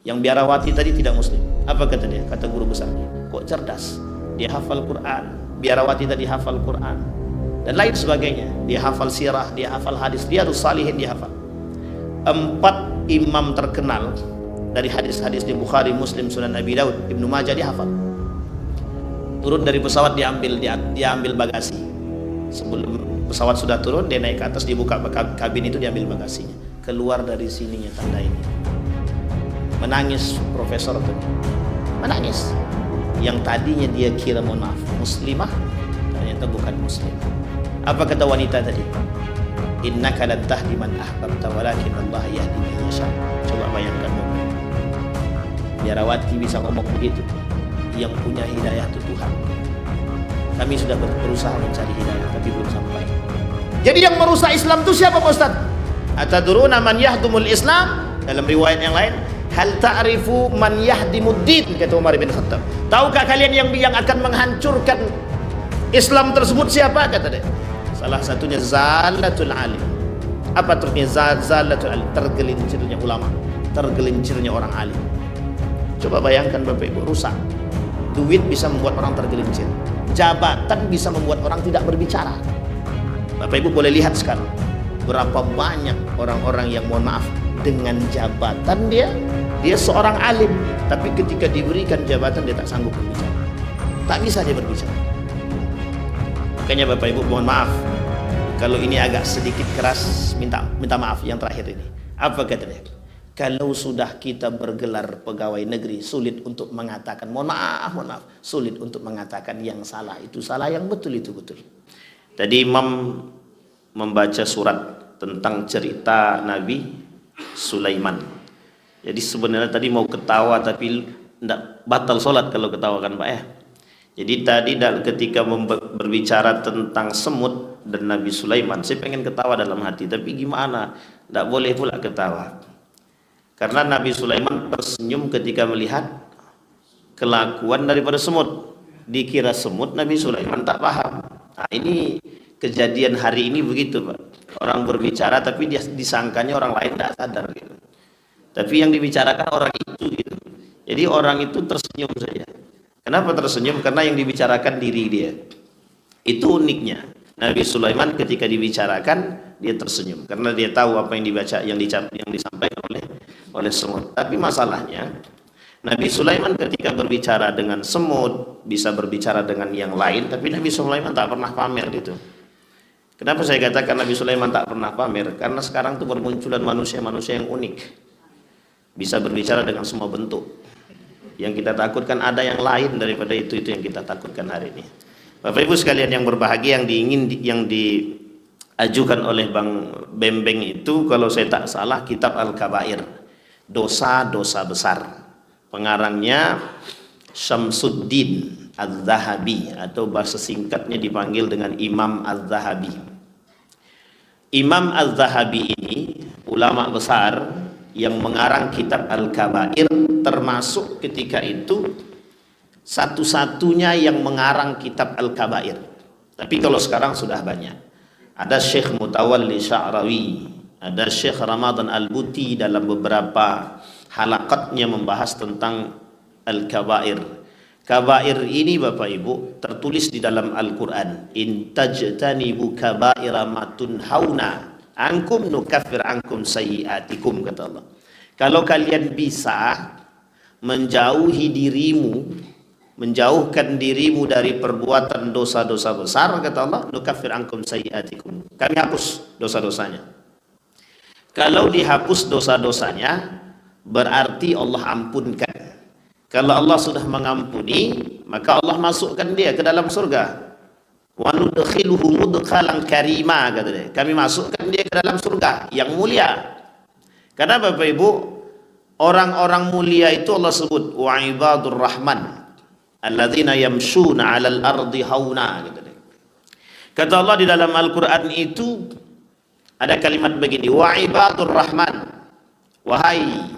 Yang biarawati tadi tidak muslim. Apa kata dia? Kata guru besarnya, kok cerdas, dia hafal Quran. Biarawati tadi hafal Quran dan lain sebagainya. Dia hafal sirah, dia hafal hadis, Riyadhus Shalihin dia hafal. 4 imam terkenal dari hadis-hadis di Bukhari, Muslim, Sunan Abi Daud, Ibnu Majah dia hafal. Turun dari pesawat dia ambil bagasi. Sebelum pesawat sudah turun, dia naik ke atas, dibuka kabin itu, diambil bagasinya. Keluar dari sininya tanda ini. Menangis profesor itu, menangis. Yang tadinya dia kira, mohon maaf, muslimah, ternyata bukan muslim. Apa kata wanita tadi? Innaka lan tahdi man ahbabta walakin Allah yahdi man yasha. Coba bayangkan, biarawati bisa ngomong begitu. Yang punya hidayah itu Tuhan. Kami sudah berusaha mencari hidayah tapi belum sampai. Jadi yang merusak Islam itu siapa Pak Ustaz? Atadruna man yahdumul Islam? Dalam riwayat yang lain, hal ta'rifu man yahdimuddin, kata Umar bin Khattab. Tahukah kalian yang akan menghancurkan Islam tersebut siapa? Kata dia. Salah satunya zalatul alim. Apa artinya zalatul alim? Tergelincirnya ulama, tergelincirnya orang alim. Coba bayangkan Bapak Ibu, rusak. Duit bisa membuat orang tergelincir. Jabatan bisa membuat orang tidak berbicara. Bapak Ibu boleh lihat sekarang berapa banyak orang-orang yang, mohon maaf, dengan jabatan dia seorang alim, tapi ketika diberikan jabatan dia tak sanggup berbicara, tak bisa dia berbicara. Makanya Bapak Ibu mohon maaf kalau ini agak sedikit keras, minta maaf yang terakhir ini. Apa kata dia? Kalau sudah kita bergelar pegawai negeri, sulit untuk mengatakan mohon maaf, sulit untuk mengatakan yang salah itu salah, yang betul itu betul. Tadi Imam membaca surat tentang cerita Nabi Sulaiman. Jadi sebenarnya tadi mau ketawa tapi tidak, batal sholat kalau ketawa kan Pak ya. Jadi tadi ketika berbicara tentang semut dan Nabi Sulaiman, saya pengen ketawa dalam hati, tapi gimana? Tidak boleh pula ketawa. Karena Nabi Sulaiman tersenyum ketika melihat kelakuan daripada semut. Dikira semut, Nabi Sulaiman tak paham. Nah, ini kejadian hari ini begitu Pak. Orang berbicara tapi dia disangkanya orang lain tidak sadar gitu. Tapi yang dibicarakan orang itu gitu. Jadi orang itu tersenyum saja. Kenapa tersenyum? Karena yang dibicarakan diri dia. Itu uniknya. Nabi Sulaiman ketika dibicarakan dia tersenyum karena dia tahu apa yang dibaca, yang disampaikan oleh semut. Tapi masalahnya Nabi Sulaiman ketika berbicara dengan semut bisa berbicara dengan yang lain, tapi Nabi Sulaiman tak pernah pamer gitu. Kenapa saya katakan Nabi Sulaiman tak pernah pamer? Karena sekarang itu bermunculan manusia-manusia yang unik, bisa berbicara dengan semua bentuk. Yang kita takutkan ada yang lain daripada itu yang kita takutkan hari ini. Bapak Ibu sekalian yang berbahagia, yang diajukan oleh Bang Bembeng itu, kalau saya tak salah, kitab Al-Kabair, dosa-dosa besar. Pengarangnya Syamsuddin Az-Zahabi, atau bahasa singkatnya dipanggil dengan Imam Az-Zahabi. Imam Az-Zahabi ini ulama besar yang mengarang kitab Al-Kabair, termasuk ketika itu satu-satunya yang mengarang kitab Al-Kabair. Tapi kalau sekarang sudah banyak. Ada Syekh Mutawalli Sya'rawi, ada Syekh Ramadan Al-Buti dalam beberapa halaqatnya membahas tentang Al-Kabair. Kabair ini Bapak Ibu tertulis di dalam Al-Quran. In tajtanibu kabaira ma tunhauna ankum nukaffir ankum sayyiatikum, kata Allah. Kalau kalian bisa menjauhkan dirimu dari perbuatan dosa-dosa besar, kata Allah, nukaffir ankum sayyiatikum, kami hapus dosa-dosanya. Kalau dihapus dosa-dosanya berarti Allah ampunkan. Kalau Allah sudah mengampuni, maka Allah masukkan dia ke dalam surga. Wa nudkhiluhu mudkhalan karima, kata dia. Kami masukkan dia ke dalam surga yang mulia. Karena Bapak Ibu, orang-orang mulia itu Allah sebut wa ibadur rahman alladzina yamshuna 'alal ardi hauna, kata dia. Kata Allah di dalam Al-Qur'an itu ada kalimat begini, wa ibadur rahman, wahai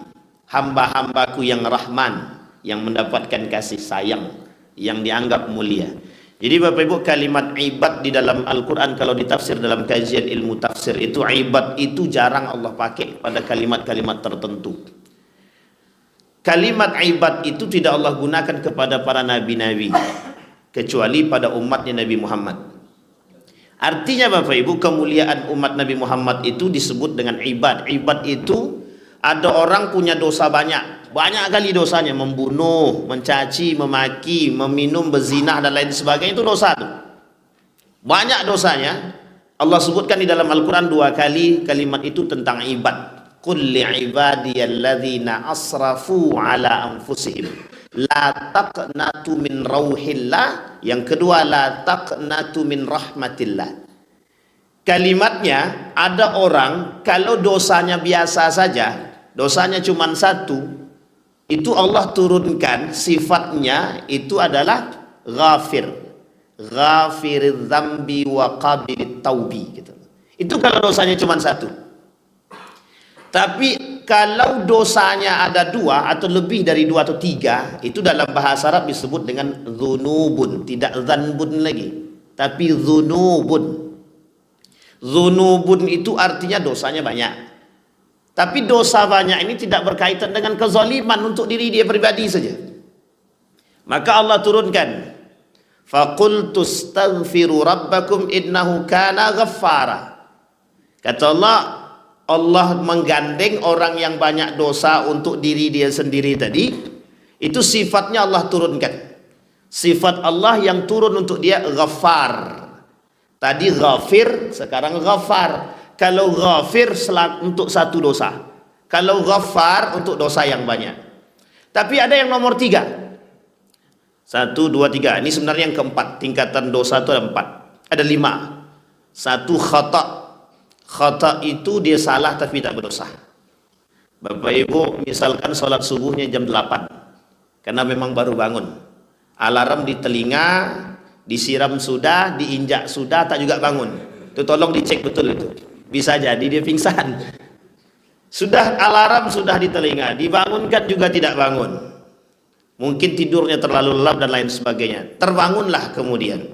hamba-hambaku yang rahman, yang mendapatkan kasih sayang, yang dianggap mulia. Jadi Bapak Ibu, kalimat ibad di dalam Al-Quran kalau ditafsir dalam kajian ilmu tafsir itu, ibad itu jarang Allah pakai pada kalimat-kalimat tertentu. Kalimat ibad itu tidak Allah gunakan kepada para nabi-nabi, kecuali pada umatnya Nabi Muhammad. Artinya Bapak Ibu, kemuliaan umat Nabi Muhammad itu disebut dengan ibad. Ibad itu ada orang punya dosa banyak kali dosanya, membunuh, mencaci, memaki, meminum, berzinah dan lain sebagainya, itu dosa tuh. Banyak dosanya. Allah sebutkan di dalam Al-Quran 2 kali kalimat itu tentang ibad. Qul li'ibadiyalladzina asrafu ala anfusihim la taqnatu min rauhillah. Yang kedua, la taqnatu min rahmatillah. Kalimatnya, ada orang kalau dosanya biasa saja, dosanya cuma satu, itu Allah turunkan sifatnya itu adalah ghafir, ghafiriz dzambi wa qabilit taubi gitu. Itu kalau dosanya cuma satu. Tapi kalau dosanya ada dua atau lebih dari dua atau tiga, itu dalam bahasa Arab disebut dengan dzunubun, tidak dzanbun lagi, tapi dzunubun. Dzunubun itu artinya dosanya banyak. Tapi dosa banyak ini tidak berkaitan dengan kezaliman untuk diri dia pribadi saja. Maka Allah turunkan, faqultu astaghfiru rabbakum innahu kana ghaffara. Kata Allah, Allah menggandeng orang yang banyak dosa untuk diri dia sendiri tadi. Itu sifatnya Allah turunkan. Sifat Allah yang turun untuk dia ghaffar. Tadi ghafir, sekarang ghaffar. Kalau ghafir untuk satu dosa, kalau ghaffar untuk dosa yang banyak. Tapi ada yang nomor 3. 1, 2, 3. Ini sebenarnya yang keempat. Tingkatan dosa itu ada 4. Ada 5. 1 khata. Khata itu dia salah tapi tak berdosa. Bapak Ibu misalkan sholat subuhnya jam 8, karena memang baru bangun. Alarm di telinga, disiram sudah, diinjak sudah, tak juga bangun. Itu tolong dicek betul itu. Bisa jadi dia pingsan. Sudah alarm sudah di telinga, dibangunkan juga tidak bangun. Mungkin tidurnya terlalu lelap dan lain sebagainya. Terbangunlah kemudian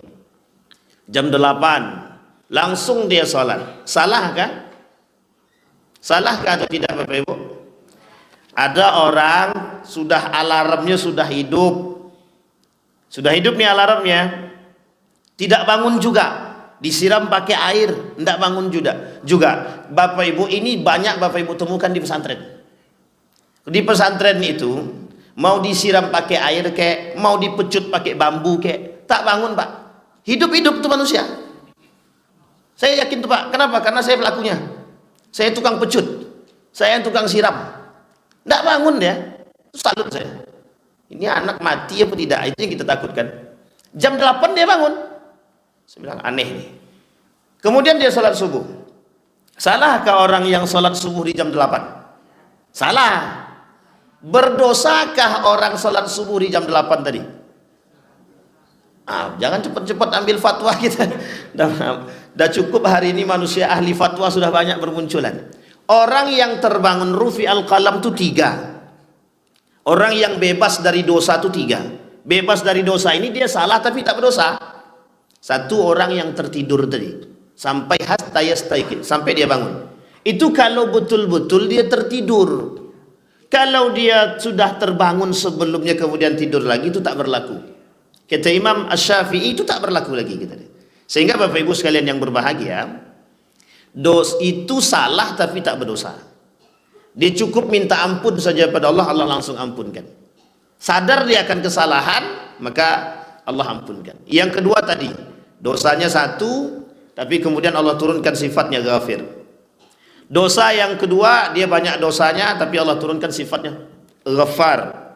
jam 8. Langsung dia sholat. Salah kan? Salahkah atau tidak Bapak Ibu? Ada orang sudah alarmnya sudah hidup. Sudah hidup nih alarmnya. Tidak bangun juga. Disiram pakai air, tidak bangun juga. Bapak Ibu, ini banyak Bapak Ibu temukan di pesantren. Di pesantren itu mau disiram pakai air kayak, mau dipecut pakai bambu kayak, tak bangun Pak. Hidup-hidup tuh manusia. Saya yakin tuh Pak. Kenapa? Karena saya pelakunya. Saya tukang pecut, saya yang tukang siram. Tidak bangun dia. Itu salut saya. Ini anak mati apa tidak? Itu yang kita takutkan. Jam 8 dia bangun. Saya bilang aneh nih. Kemudian dia sholat subuh. Salahkah orang yang sholat subuh di jam 8? Salah. Berdosakah orang sholat subuh di jam 8 tadi? Jangan cepat-cepat ambil fatwa kita. Dah cukup hari ini manusia ahli fatwa sudah banyak bermunculan. Orang yang terbangun rufi al-qalam itu 3. Orang yang bebas dari dosa itu 3. Bebas dari dosa ini dia salah tapi tak berdosa. 1 orang yang tertidur tadi sampai hatta yastaiqin, sampai dia bangun. Itu kalau betul-betul dia tertidur. Kalau dia sudah terbangun sebelumnya kemudian tidur lagi, itu tak berlaku. Kata Imam Asy-Syafi'i, itu tak berlaku lagi kita. Sehingga Bapak Ibu sekalian yang berbahagia, itu salah tapi tak berdosa. Dia cukup minta ampun saja pada Allah, Allah langsung ampunkan. Sadar dia akan kesalahan, maka Allah ampunkan. Yang kedua tadi, dosanya 1, tapi kemudian Allah turunkan sifatnya ghafir. Dosa yang kedua, dia banyak dosanya, tapi Allah turunkan sifatnya ghaffar.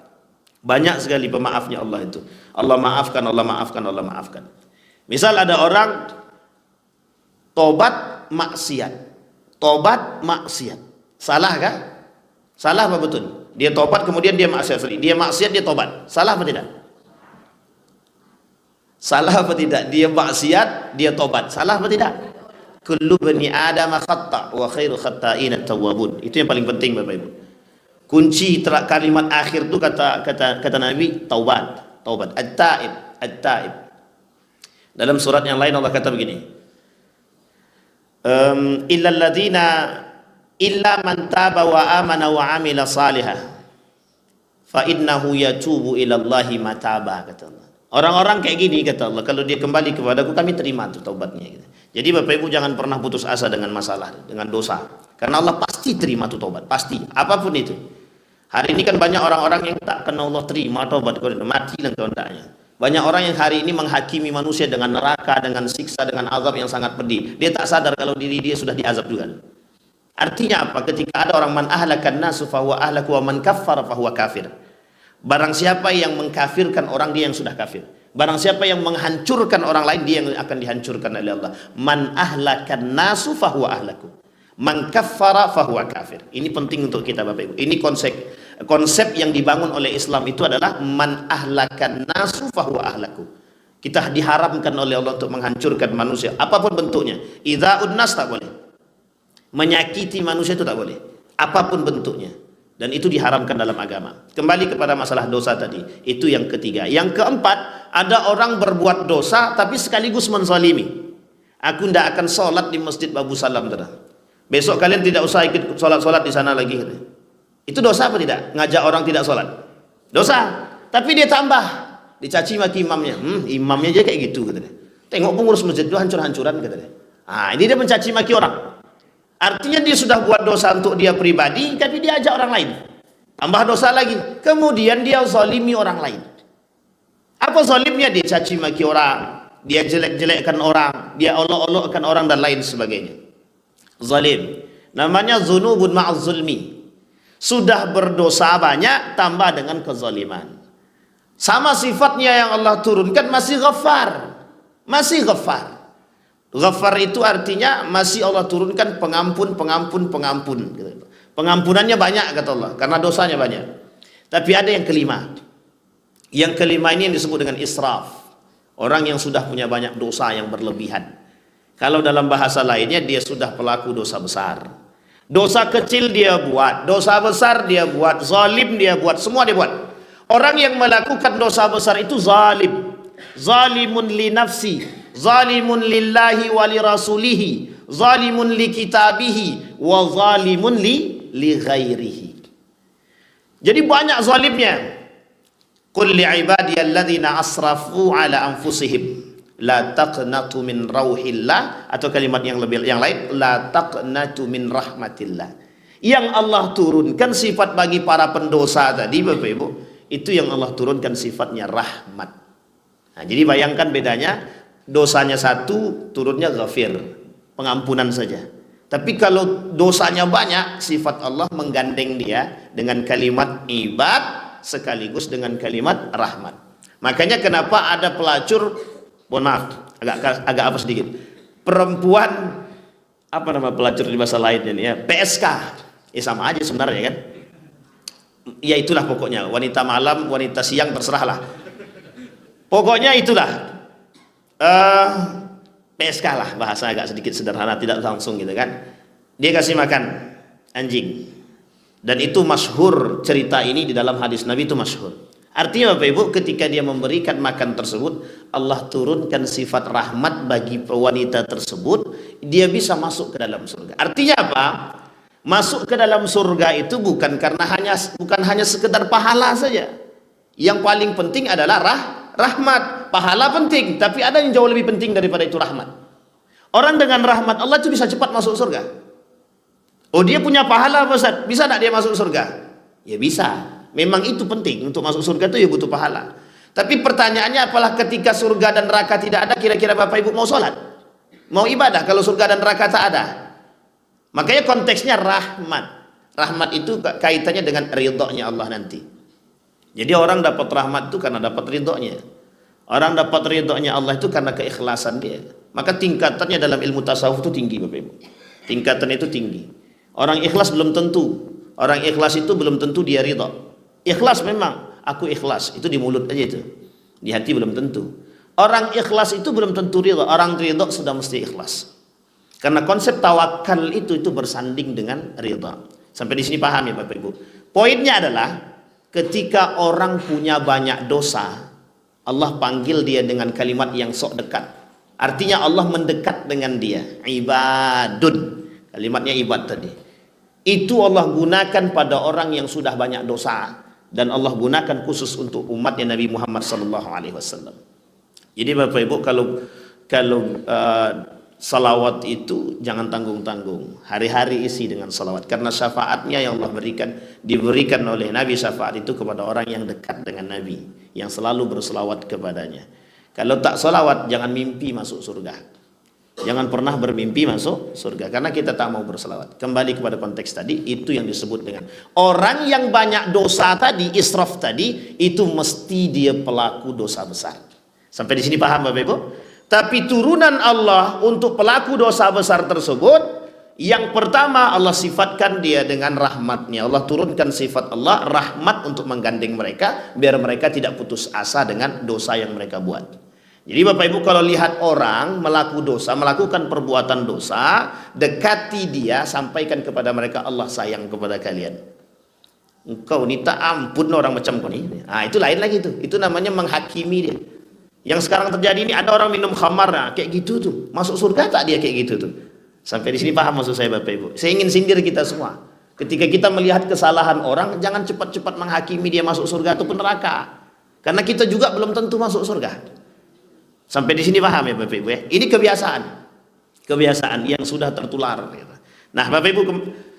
Banyak sekali pemaafnya Allah itu. Allah maafkan, Allah maafkan, Allah maafkan. Misal ada orang tobat maksiat. Tobat maksiat. Salah kah? Salah apa betul? Dia tobat kemudian dia maksiat. Dia maksiat, dia tobat. Salah apa tidak? Salah apa tidak? Dia maksiat, dia tobat. Salah apa tidak? Kullu bani Adam khata' wa khairu khata'in at-tawwabun. Itu yang paling penting Bapak Ibu. Kunci kalimat akhir itu kata Nabi taubat, at-taib. Dalam surat yang lain Allah kata begini. Illa man taba wa amana wa amila salihah fa innahu yatubu ilallahi mataba, kata Allah. Orang-orang kayak gini, kata Allah, kalau dia kembali kepadaku, kami terima tuh taubatnya, gitu. Jadi Bapak Ibu jangan pernah putus asa dengan masalah, dengan dosa, karena Allah pasti terima tuh taubat, pasti, apapun itu. Hari ini kan banyak orang-orang yang tak kena Allah terima taubat, mati dan kehendaknya. Banyak orang yang hari ini menghakimi manusia dengan neraka, dengan siksa, dengan azab yang sangat pedih. Dia tak sadar kalau diri dia sudah diazab juga. Artinya apa? Ketika ada orang man ahlakan nasu fahuwa ahlaku wa man kaffara fahuwa kafir. Barang siapa yang mengkafirkan orang, dia yang sudah kafir. Barang siapa yang menghancurkan orang lain, dia yang akan dihancurkan oleh Allah. Man ahlakan nasu fahuwa ahlaku, man kaffara fahuwa kafir. Ini penting untuk kita Bapak Ibu. Ini konsep yang dibangun oleh Islam itu adalah man ahlakan nasu fahuwa ahlaku. Kita diharamkan oleh Allah untuk menghancurkan manusia apapun bentuknya. Idza'un nas tak boleh. Menyakiti manusia itu tak boleh, apapun bentuknya. Dan itu diharamkan dalam agama. Kembali kepada masalah dosa tadi, itu yang ketiga. Yang keempat, ada orang berbuat dosa tapi sekaligus menzalimi. Aku tidak akan sholat di Masjid Babu Salam, besok kalian tidak usah ikut sholat di sana lagi. Itu dosa apa tidak? Ngajak orang tidak sholat, dosa. Tapi dia tambah, dicaci maki imamnya. Imamnya aja kayak gitu, katanya. Tengok pengurus masjid itu hancur-hancuran, katanya. Ini dia mencaci maki orang. Artinya dia sudah buat dosa untuk dia pribadi, tapi dia ajak orang lain. Tambah dosa lagi. Kemudian dia zalimi orang lain. Apa zalimnya? Dia caci maki orang, dia jelek-jelekkan orang, dia olok-olokkan orang dan lain sebagainya. Zalim. Namanya dzunubun ma'az zulmi. Sudah berdosa banyak tambah dengan kezaliman. Sama sifatnya yang Allah turunkan, masih Ghaffar. Masih Ghaffar. Ghaffar itu artinya masih Allah turunkan pengampun. Pengampunannya banyak, kata Allah, karena dosanya banyak. Tapi ada yang kelima. Yang kelima ini yang disebut dengan israf. Orang yang sudah punya banyak dosa yang berlebihan. Kalau dalam bahasa lainnya, dia sudah pelaku dosa besar. Dosa kecil dia buat, dosa besar dia buat, zalim dia buat, semua dia buat. Orang yang melakukan dosa besar itu zalim. Zalimun li nafsi, zalimun lillahi wa li rasulihi, zalimun li kitabihi, wa zalimun li ghairihi. Jadi banyak zalimnya. Qul li ibadiyalladzina asrafu ala anfusihim la taqnatu min rauhillah, atau kalimat yang lain, la taqnatu min rahmatillah. Yang Allah turunkan sifat bagi para pendosa tadi Bapak Ibu, itu yang Allah turunkan sifatnya rahmat. Nah, jadi bayangkan bedanya, dosanya satu, turunnya ghafir, pengampunan saja. Tapi kalau dosanya banyak, sifat Allah menggandeng dia dengan kalimat ibad sekaligus dengan kalimat rahmat. Makanya kenapa ada pelacur, mohon maaf, agak apa sedikit, perempuan, apa nama pelacur di bahasa lainnya ya, PSK, sama aja sebenarnya kan. Ya itulah pokoknya, wanita malam, wanita siang, terserahlah. Pokoknya itulah PSK lah, bahasa agak sedikit sederhana, tidak langsung gitu kan. Dia kasih makan anjing. Dan itu masyhur, cerita ini di dalam hadis Nabi itu masyhur. Artinya Bapak Ibu, ketika dia memberikan makan tersebut, Allah turunkan sifat rahmat bagi wanita tersebut, dia bisa masuk ke dalam surga. Artinya apa? Masuk ke dalam surga itu bukan hanya sekedar pahala saja. Yang paling penting adalah rahmat. Pahala penting, tapi ada yang jauh lebih penting daripada itu, rahmat. Orang dengan rahmat Allah itu bisa cepat masuk surga. Oh, dia punya pahala besar, bisa tak dia masuk surga? Ya bisa. Memang itu penting, untuk masuk surga itu ya butuh pahala. Tapi pertanyaannya, apalah ketika surga dan neraka tidak ada, kira-kira Bapak Ibu mau sholat? Mau ibadah kalau surga dan neraka tak ada? Makanya konteksnya rahmat. Rahmat itu kaitannya dengan ridhonya Allah nanti. Jadi orang dapat rahmat itu karena dapat ridhonya. Orang dapat ridhonya Allah itu karena keikhlasan dia. Maka tingkatannya dalam ilmu tasawuf itu tinggi Bapak Ibu. Tingkatan itu tinggi. Orang ikhlas belum tentu. Orang ikhlas itu belum tentu dia ridho. Ikhlas memang, aku ikhlas, itu di mulut aja itu. Di hati belum tentu. Orang ikhlas itu belum tentu ridho. Orang ridho sudah mesti ikhlas. Karena konsep tawakal itu bersanding dengan ridho. Sampai di sini paham ya Bapak Ibu. Poinnya adalah ketika orang punya banyak dosa, Allah panggil dia dengan kalimat yang sok dekat. Artinya Allah mendekat dengan dia. Ibadun. Kalimatnya ibad tadi. Itu Allah gunakan pada orang yang sudah banyak dosa. dan Allah gunakan khusus untuk umatnya Nabi Muhammad sallallahu alaihi wasallam. Jadi Bapak Ibu, kalau salawat itu jangan tanggung-tanggung, hari-hari isi dengan salawat, karena syafaatnya yang Allah diberikan oleh Nabi, syafaat itu kepada orang yang dekat dengan Nabi, yang selalu berselawat kepadanya. Kalau tak salawat, jangan mimpi masuk surga. Jangan pernah bermimpi masuk surga, karena kita tak mau berselawat. Kembali kepada konteks tadi, itu yang disebut dengan orang yang banyak dosa tadi, israf tadi, itu mesti dia pelaku dosa besar. Sampai di sini paham Bapak Ibu? Tapi turunan Allah untuk pelaku dosa besar tersebut, yang pertama Allah sifatkan dia dengan rahmatnya. Allah turunkan sifat Allah rahmat untuk menggandeng mereka, biar mereka tidak putus asa dengan dosa yang mereka buat. Jadi Bapak Ibu, kalau lihat orang melakukan perbuatan dosa, dekati dia, sampaikan kepada mereka, Allah sayang kepada kalian. Engkau ni tak ampun orang macam kau ni. Itu lain lagi tuh. Itu namanya menghakimi dia. Yang sekarang terjadi ini, ada orang minum khamar, kayak gitu tuh. Masuk surga tak dia kayak gitu tuh. Sampai di sini paham maksud saya Bapak Ibu? Saya ingin sindir kita semua. Ketika kita melihat kesalahan orang, jangan cepat-cepat menghakimi dia masuk surga ataupun neraka. Karena kita juga belum tentu masuk surga. Sampai di sini paham ya Bapak Ibu ya? Ini kebiasaan yang sudah tertular. Nah Bapak Ibu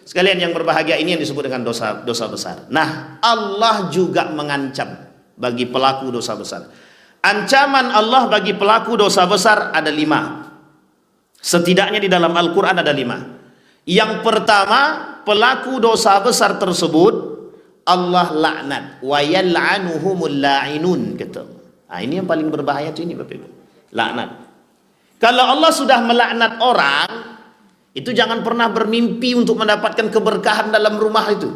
sekalian yang berbahagia, ini yang disebut dengan dosa besar. Nah Allah juga mengancam bagi pelaku dosa besar. Ancaman Allah bagi pelaku dosa besar ada 5. Setidaknya di dalam Al-Quran ada 5. Yang pertama, pelaku dosa besar tersebut Allah laknat. Wa yal'anuhumul la'inun, kata. Ini yang paling berbahaya tuh ini Bapak Ibu. Laknat. Kalau Allah sudah melaknat orang, itu jangan pernah bermimpi untuk mendapatkan keberkahan dalam rumah itu.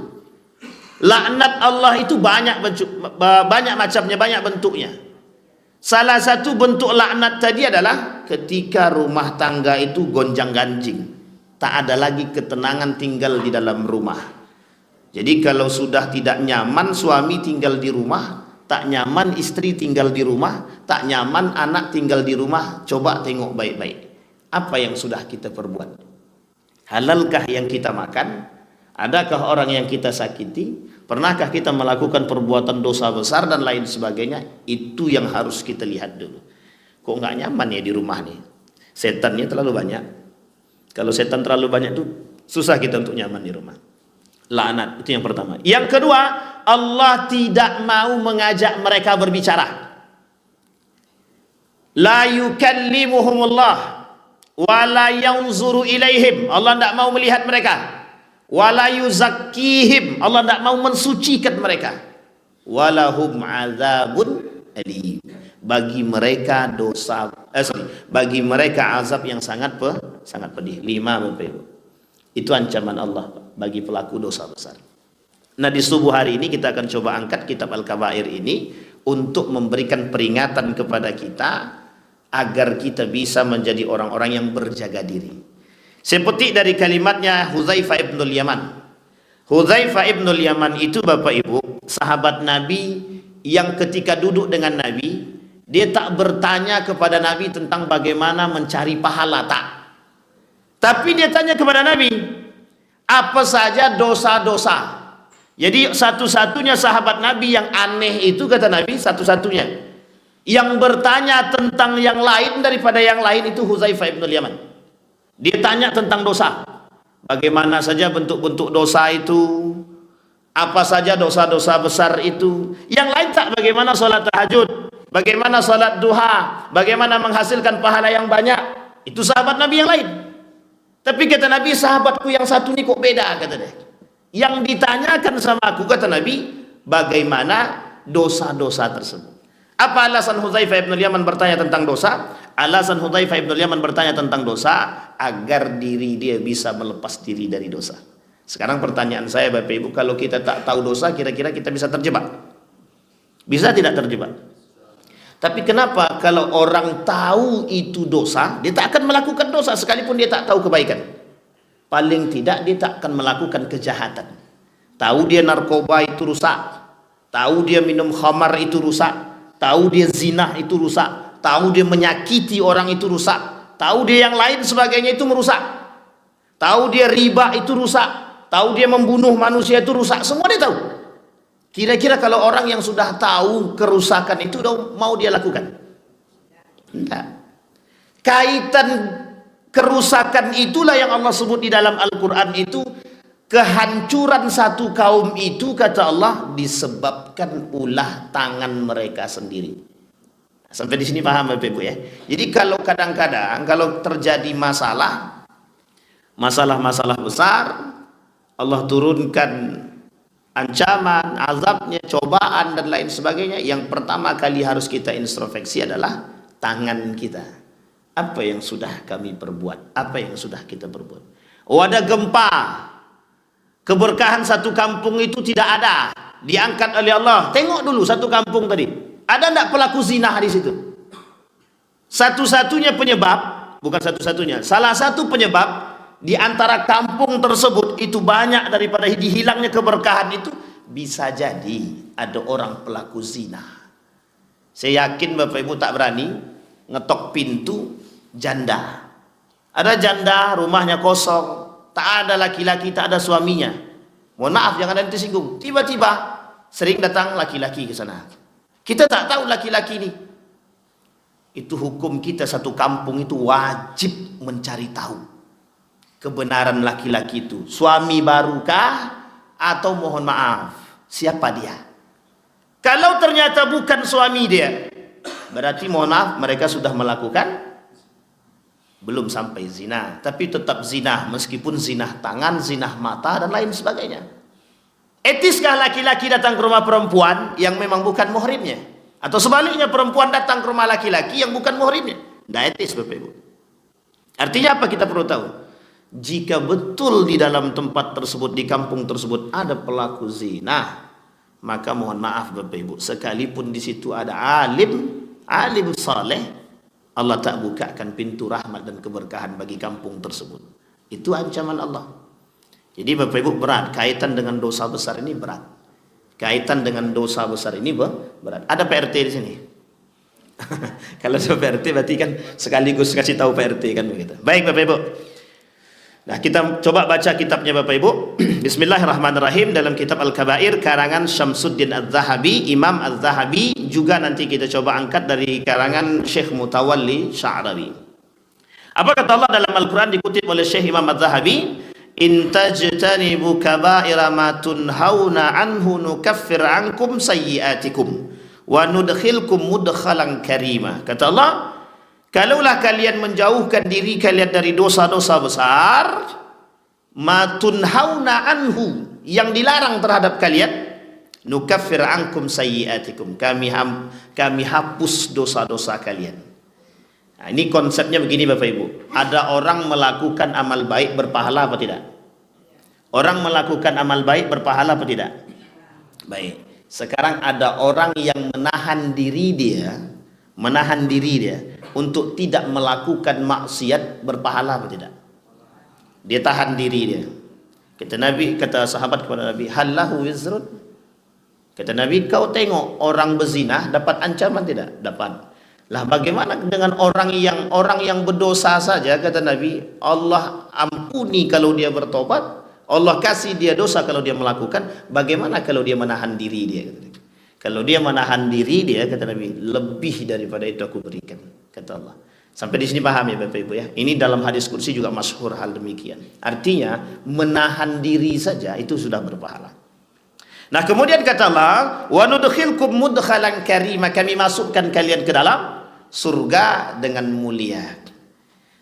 Laknat Allah itu banyak macamnya, banyak bentuknya. Salah satu bentuk laknat tadi adalah ketika rumah tangga itu gonjang-ganjing, tak ada lagi ketenangan tinggal di dalam rumah. Jadi kalau sudah tidak nyaman suami tinggal di rumah, tak nyaman istri tinggal di rumah, tak nyaman anak tinggal di rumah, coba tengok baik-baik. Apa yang sudah kita perbuat? Halalkah yang kita makan? Adakah orang yang kita sakiti? Pernahkah kita melakukan perbuatan dosa besar dan lain sebagainya? Itu yang harus kita lihat dulu. Kok nggak nyaman ya di rumah nih? Setannya terlalu banyak. Kalau setan terlalu banyak tuh susah kita untuk nyaman di rumah. Laknat, itu yang pertama. Yang kedua, Allah tidak mau mengajak mereka berbicara. La yukallimuhumullah wa la yanzuru ilaihim. Allah tidak mau melihat mereka. Wa la yuzakkihim. Allah tidak mau mensucikan mereka. Walahum azabun alim. Bagi mereka bagi mereka azab yang sangat pedih. 5 Bapak Ibu. Itu ancaman Allah bagi pelaku dosa besar. Nah di subuh hari ini kita akan coba angkat kitab Al-Kabair ini untuk memberikan peringatan kepada kita agar kita bisa menjadi orang-orang yang berjaga diri. Saya petik dari kalimatnya Hudzaifah ibnul Yaman. Hudzaifah ibnul Yaman itu Bapak Ibu sahabat Nabi yang ketika duduk dengan Nabi, dia tak bertanya kepada Nabi tentang bagaimana mencari pahala, tak. Tapi dia tanya kepada Nabi, apa saja dosa-dosa. Jadi satu-satunya sahabat Nabi yang aneh itu, kata Nabi, satu-satunya yang bertanya tentang yang lain daripada yang lain itu Hudzaifah ibnul Yaman. Dia tanya tentang dosa. Bagaimana saja bentuk-bentuk dosa itu, apa saja dosa-dosa besar itu. Yang lain tak, bagaimana sholat tahajud, bagaimana sholat duha, bagaimana menghasilkan pahala yang banyak. Itu sahabat Nabi yang lain. Tapi kata Nabi, sahabatku yang satu ini kok beda, kata dia. Yang ditanyakan sama aku, kata Nabi, bagaimana dosa-dosa tersebut. Apa alasan Hudzaifah ibnul Yaman bertanya tentang dosa? Alasan Hudzaifah ibnul Yaman bertanya tentang dosa agar diri dia bisa melepas diri dari dosa. Sekarang pertanyaan saya Bapak Ibu, kalau kita tak tahu dosa, kira-kira kita bisa terjebak? Bisa tidak terjebak? Tapi kenapa kalau orang tahu itu dosa, dia tak akan melakukan dosa sekalipun dia tak tahu kebaikan? Paling tidak dia tak akan melakukan kejahatan. Tahu dia narkoba itu rusak, tahu dia minum khamar itu rusak, tahu dia zina itu rusak, tahu dia menyakiti orang itu rusak, tahu dia yang lain sebagainya itu merusak, tahu dia riba itu rusak, tahu dia membunuh manusia itu rusak, semua dia tahu. Kira-kira kalau orang yang sudah tahu kerusakan itu mau dia lakukan? Tidak. Kaitan kerusakan itulah yang Allah sebut di dalam Al-Quran itu, kehancuran satu kaum itu, kata Allah, disebabkan ulah tangan mereka sendiri. Sampai di sini paham Bapak Ibu ya. Jadi kalau kadang-kadang kalau terjadi masalah-masalah besar, Allah turunkan ancaman, azabnya, cobaan dan lain sebagainya, yang pertama kali harus kita introspeksi adalah tangan kita. Apa yang sudah kami perbuat? Apa yang sudah kita perbuat? Oh, ada gempa, keberkahan satu kampung itu tidak ada, diangkat oleh Allah. Tengok dulu satu kampung tadi, ada enggak pelaku zina di situ? Satu-satunya penyebab, bukan satu-satunya, salah satu penyebab di antara kampung tersebut itu banyak daripada dihilangnya keberkahan itu, bisa jadi ada orang pelaku zina. Saya yakin Bapak Ibu tak berani ngetok pintu janda. Ada janda, rumahnya kosong, tak ada laki-laki, tak ada suaminya. Mohon maaf, jangan ada yang tersinggung. Tiba-tiba sering datang laki-laki ke sana. Kita tak tahu laki-laki ini. Itu hukum kita satu kampung itu wajib mencari tahu kebenaran laki-laki itu. Suami barukah atau mohon maaf, siapa dia? Kalau ternyata bukan suami dia, berarti mohon maaf mereka sudah melakukan, belum sampai zina, tapi tetap zina, meskipun zina tangan, zina mata dan lain sebagainya. Etiskah laki-laki datang ke rumah perempuan yang memang bukan muhrimnya? Atau sebaliknya perempuan datang ke rumah laki-laki yang bukan muhrimnya? Tidak etis Bapak Ibu. Artinya apa kita perlu tahu? Jika betul di dalam tempat tersebut, di kampung tersebut ada pelaku zina, maka mohon maaf Bapak Ibu, sekalipun di situ ada alim saleh, Allah tak bukakan pintu rahmat dan keberkahan bagi kampung tersebut. Itu ancaman Allah. Jadi Bapak Ibu berat, kaitan dengan dosa besar ini berat. Kaitan dengan dosa besar ini berat. Ada PRT di sini. Kalau saya PRT berarti kan sekaligus kasih tahu PRT kan begitu. Baik Bapak Ibu. Nah, kita coba baca kitabnya Bapak Ibu. Bismillahirrahmanirrahim, dalam kitab Al-Kabair karangan Syamsuddin Az-Zahabi, Imam Az-Zahabi, juga nanti kita coba angkat dari karangan Syekh Mutawalli Sya'rawi. Apa kata Allah dalam Al-Quran dikutip oleh Syekh Imam Az-Zahabi? In tajtanibu kaba'ira ma tunhauna anhu nukaffir ankum sayyi'atikum wa nudkhilkum mudkhalan karima. Kata Allah, kalaulah kalian menjauhkan diri kalian dari dosa-dosa besar, ma tunhauna anhu, yang dilarang terhadap kalian, nukaffir ankum sayyi'atikum, kami hapus dosa-dosa kalian. Nah, ini konsepnya begini Bapak Ibu. Ada orang melakukan amal baik berpahala apa tidak? Orang melakukan amal baik berpahala apa tidak? Baik. Sekarang ada orang yang menahan diri dia untuk tidak melakukan maksiat, berpahala apa tidak? Dia tahan diri dia. Kata sahabat kepada Nabi, hallahu wizrun. Kata Nabi, kau tengok orang berzina dapat ancaman tidak? Dapat. Lah bagaimana dengan orang yang berdosa saja, kata Nabi, Allah ampuni kalau dia bertobat, Allah kasih dia dosa kalau dia melakukan, bagaimana kalau dia menahan diri dia, kata Nabi. Kalau dia menahan diri dia, kata Nabi, lebih daripada itu aku berikan, kata Allah. Sampai di sini paham ya Bapak Ibu ya. Ini dalam hadis kursi juga masyhur hal demikian. Artinya menahan diri saja itu sudah berpahala. Nah, kemudian kata Allah, wa nudkhilkum mudkhalan karima, kami masukkan kalian ke dalam surga dengan mulia.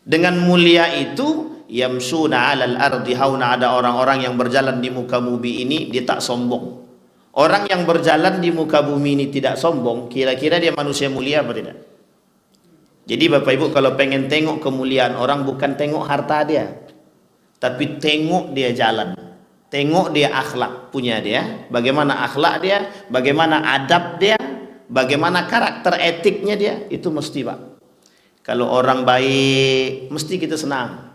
Dengan mulia itu yamsuna 'alal ardi hauna, ada orang-orang yang berjalan di muka bumi ini dia tak sombong. Orang yang berjalan di muka bumi ini tidak sombong, kira-kira dia manusia mulia apa tidak? Jadi Bapak Ibu kalau pengen tengok kemuliaan orang, bukan tengok harta dia, tapi tengok dia jalan, tengok dia akhlak punya dia, bagaimana akhlak dia, bagaimana adab dia, bagaimana karakter etiknya dia, itu mesti Pak. Kalau orang baik mesti kita senang.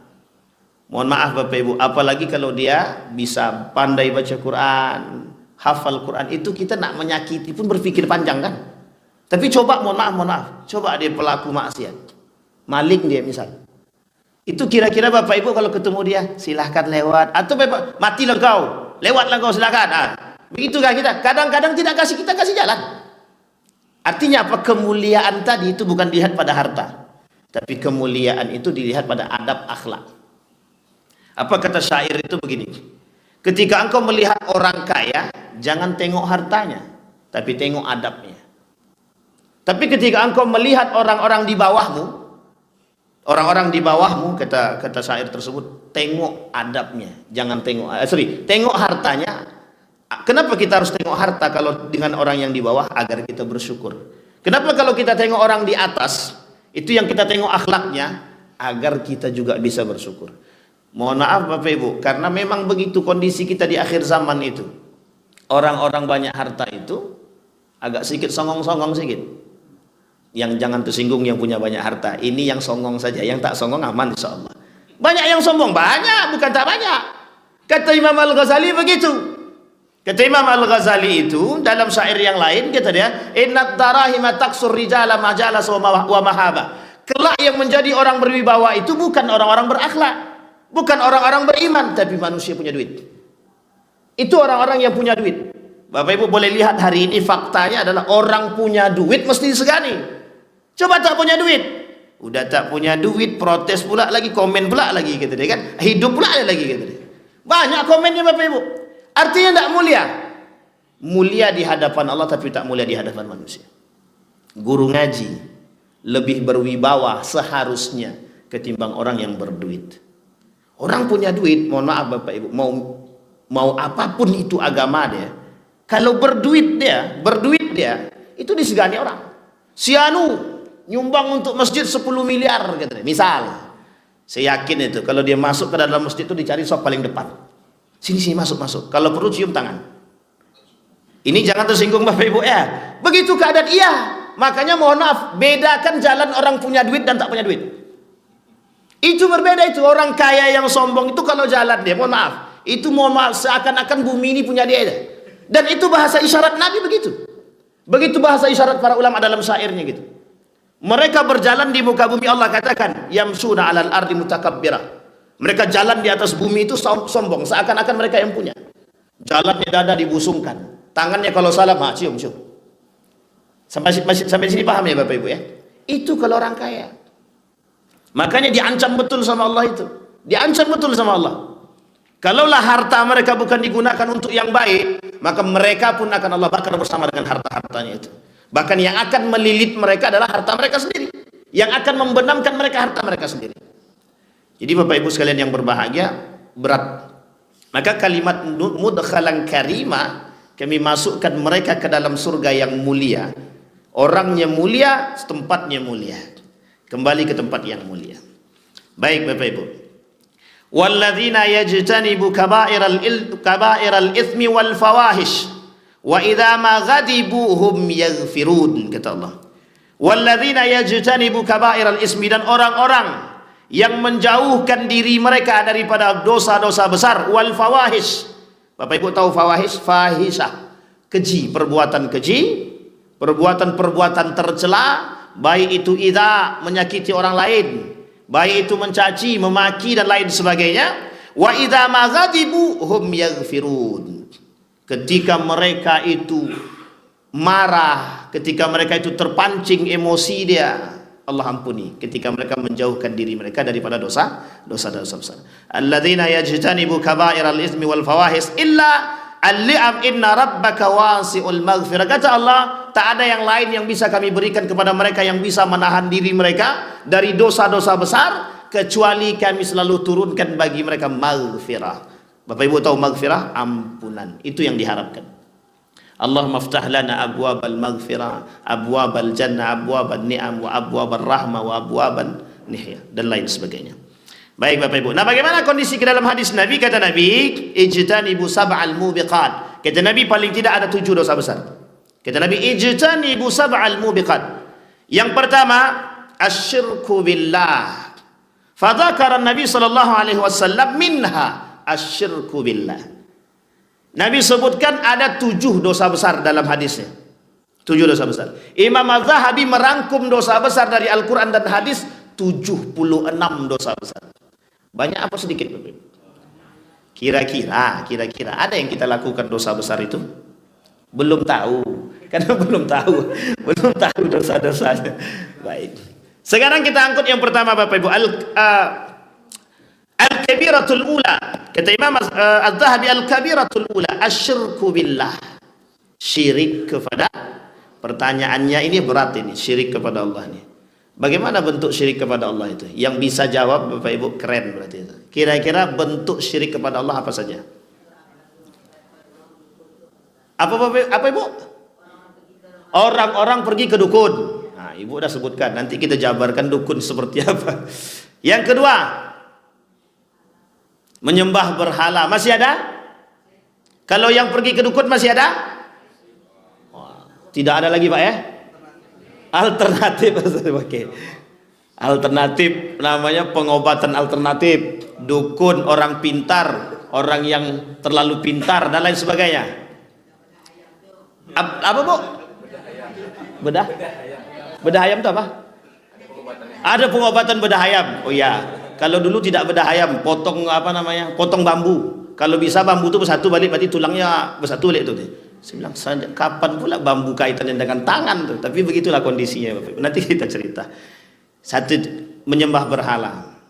Mohon maaf Bapak Ibu, apalagi kalau dia bisa pandai baca Quran, hafal Quran, itu kita nak menyakiti pun berpikir panjang kan. Tapi coba mohon maaf, coba dia pelaku maksiat, maling dia misal, itu kira-kira Bapak Ibu kalau ketemu dia silahkan lewat, atau Bapak matilah kau, lewatlah kau silahkan, Begitukah kita? Kadang-kadang tidak kasih, kita kasih jalan. Artinya apa? Kemuliaan tadi itu bukan dilihat pada harta, tapi kemuliaan itu dilihat pada adab akhlak. Apa kata syair itu begini, ketika engkau melihat orang kaya, jangan tengok hartanya, tapi tengok adabnya. Tapi ketika engkau melihat orang-orang di bawahmu, kata syair tersebut, tengok adabnya, jangan tengok hartanya. Kenapa kita harus tengok harta kalau dengan orang yang di bawah? Agar kita bersyukur. Kenapa kalau kita tengok orang di atas, itu yang kita tengok akhlaknya, agar kita juga bisa bersyukur. Mohon maaf Bapak Ibu, karena memang begitu kondisi kita di akhir zaman itu. Orang-orang banyak harta itu agak sedikit songong-songong sedikit. Yang jangan tersinggung yang punya banyak harta. Ini yang songong saja, yang tak songong aman insyaallah. Banyak yang sombong, banyak, bukan tak banyak. Kata Imam Al-Ghazali begitu. Kata Imam Al-Ghazali itu dalam syair yang lain, kata dia, innad darahima taksur rijala majalas wa mahaba. Kelak yang menjadi orang berwibawa itu bukan orang-orang berakhlak, bukan orang-orang beriman, tapi manusia punya duit. Itu orang-orang yang punya duit. Bapak Ibu boleh lihat hari ini faktanya adalah orang punya duit mesti disegani. Coba tak punya duit, udah tak punya duit, protes pula lagi, komen pula lagi, kata dia kan, hidup pula lagi, kata dia. Banyak komennya Bapak Ibu. Artinya tidak mulia. Mulia di hadapan Allah tapi tak mulia di hadapan manusia. Guru ngaji lebih berwibawa seharusnya ketimbang orang yang berduit. Orang punya duit, mohon maaf Bapak Ibu, mau apapun itu agama dia, kalau berduit dia itu disegani orang. Si Anu nyumbang untuk masjid 10 miliar gitu. Misal, saya yakin itu kalau dia masuk ke dalam masjid itu dicari sop paling depan. Sini masuk. Kalau perlu cium tangan. Ini jangan tersinggung Bapak Ibu ya. Begitu keadaan iya. Makanya mohon maaf, bedakan jalan orang punya duit dan tak punya duit. Itu berbeda itu. Orang kaya yang sombong itu kalau jalan dia, mohon maaf, itu mohon maaf seakan-akan bumi ini punya dia. Dan itu bahasa isyarat Nabi begitu. Begitu bahasa isyarat para ulama dalam syairnya gitu. Mereka berjalan di muka bumi, Allah katakan, yamsuna 'alal ardi mutakabbira. Mereka jalan di atas bumi itu sombong, seakan-akan mereka yang punya. Jalannya dada dibusungkan, tangannya kalau salam, cium. Sampai sini paham ya Bapak Ibu ya? Itu kalau orang kaya. Makanya diancam betul sama Allah itu. Diancam betul sama Allah. Kalaulah harta mereka bukan digunakan untuk yang baik, maka mereka pun akan Allah bakar bersama dengan harta-hartanya itu. Bahkan yang akan melilit mereka adalah harta mereka sendiri. Yang akan membenamkan mereka harta mereka sendiri. Jadi Bapak Ibu sekalian yang berbahagia, berat. Maka kalimat mudkhalan karima, kami masukkan mereka ke dalam surga yang mulia. Orangnya mulia, tempatnya mulia. Kembali ke tempat yang mulia. Baik Bapak Ibu. Walladzina yajtanibu kaba'iral itsmi wal fawahish wa idza ma ghadibu hum yaghfirun, kata Allah. Walladzina yajtanibu kaba'iral itsmi, dan orang-orang yang menjauhkan diri mereka daripada dosa-dosa besar, wal fawahish. Bapak Ibu tahu fawahish? Fahisah, keji, perbuatan keji, perbuatan tercela, baik itu idza menyakiti orang lain, baik itu mencaci, memaki dan lain sebagainya. Wa idza maghadibu hum yaghfirun. Ketika mereka itu marah, ketika mereka itu terpancing emosi dia, Allah ampuni. Ketika mereka menjauhkan diri mereka daripada dosa-dosa besar. Alladzina yajtanibu kaba'iral itsmi wal fawahis illa al-li'am inna rabbaka wasi'ul maghfirah. Kata Allah, tak ada yang lain yang bisa kami berikan kepada mereka yang bisa menahan diri mereka dari dosa-dosa besar, kecuali kami selalu turunkan bagi mereka maghfirah. Bapak Ibu tahu maghfirah? Ampunan. Itu yang diharapkan. Allahumma aftah lana abwabal maghfirah, abwabal jannah, abwabal ni'am, wa abwabal rahmah, wa abwabal nihya, dan lain sebagainya. Baik Bapak Ibu. Nah, bagaimana kondisi ke dalam hadis Nabi? Kata Nabi, ijtanibu sab'al mubiqat. Kata Nabi paling tidak ada 7 dosa besar. Kata Nabi, ijtanibu sab'al mubiqat. Yang pertama, asyirku billah. Fadzakara Nabi sallallahu alaihi wasallam minha asyirku billah. Nabi sebutkan ada 7 dosa besar dalam hadisnya. 7 dosa besar. Imam Az-Zahabi merangkum dosa besar dari Al-Quran dan hadis 76 dosa besar. Banyak apa sedikit? Kira-kira ada yang kita lakukan dosa besar itu? Belum tahu, karena belum tahu dosa-dosanya. Baik. Sekarang kita angkut yang pertama Bapak Ibu, al-kabiratul ula. Kata Imam Az-Zahabi, al-kabiratul ula asyirku billah. Syirik kepada, pertanyaannya ini berat ini, syirik kepada Allah ini. Bagaimana bentuk syirik kepada Allah itu? Yang bisa jawab Bapak Ibu keren berarti itu. Kira-kira bentuk syirik kepada Allah apa saja? Apa Ibu? Orang-orang pergi ke dukun. Nah, Ibu udah sebutkan. Nanti kita jabarkan dukun seperti apa. Yang kedua, menyembah berhala. Masih ada? Kalau yang pergi ke dukun masih ada? Tidak ada lagi Pak ya? Alternatif. Oke. Alternatif namanya pengobatan alternatif. Dukun, orang pintar, orang yang terlalu pintar dan lain sebagainya. Apa Bu? Bedah ayam itu apa? Ada pengobatan bedah ayam. Oh ya, kalau dulu tidak bedah ayam, potong potong bambu. Kalau bisa bambu itu bersatu balik, berarti tulangnya bersatu balik itu. Saya bilang, kapan pula bambu kaitannya dengan tangan tuh? Tapi begitulah kondisinya Bapak. Nanti kita cerita. Satu, menyembah berhala,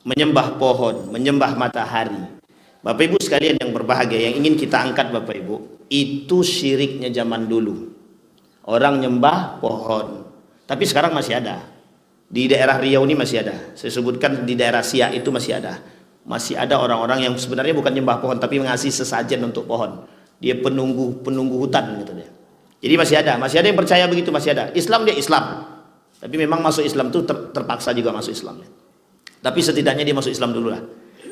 menyembah pohon, menyembah matahari. Bapak Ibu sekalian yang berbahagia, yang ingin kita angkat Bapak Ibu, itu syiriknya zaman dulu. Orang nyembah pohon. Tapi sekarang masih ada. Di daerah Riau ini masih ada. Saya sebutkan di daerah Siak itu masih ada. Masih ada orang-orang yang sebenarnya bukan nyembah pohon, tapi mengasih sesajen untuk pohon. Dia penunggu hutan gitu dia. Jadi masih ada yang percaya begitu, masih ada. Islam dia Islam. Tapi memang masuk Islam itu terpaksa juga masuk Islam. Tapi setidaknya dia masuk Islam dulu lah.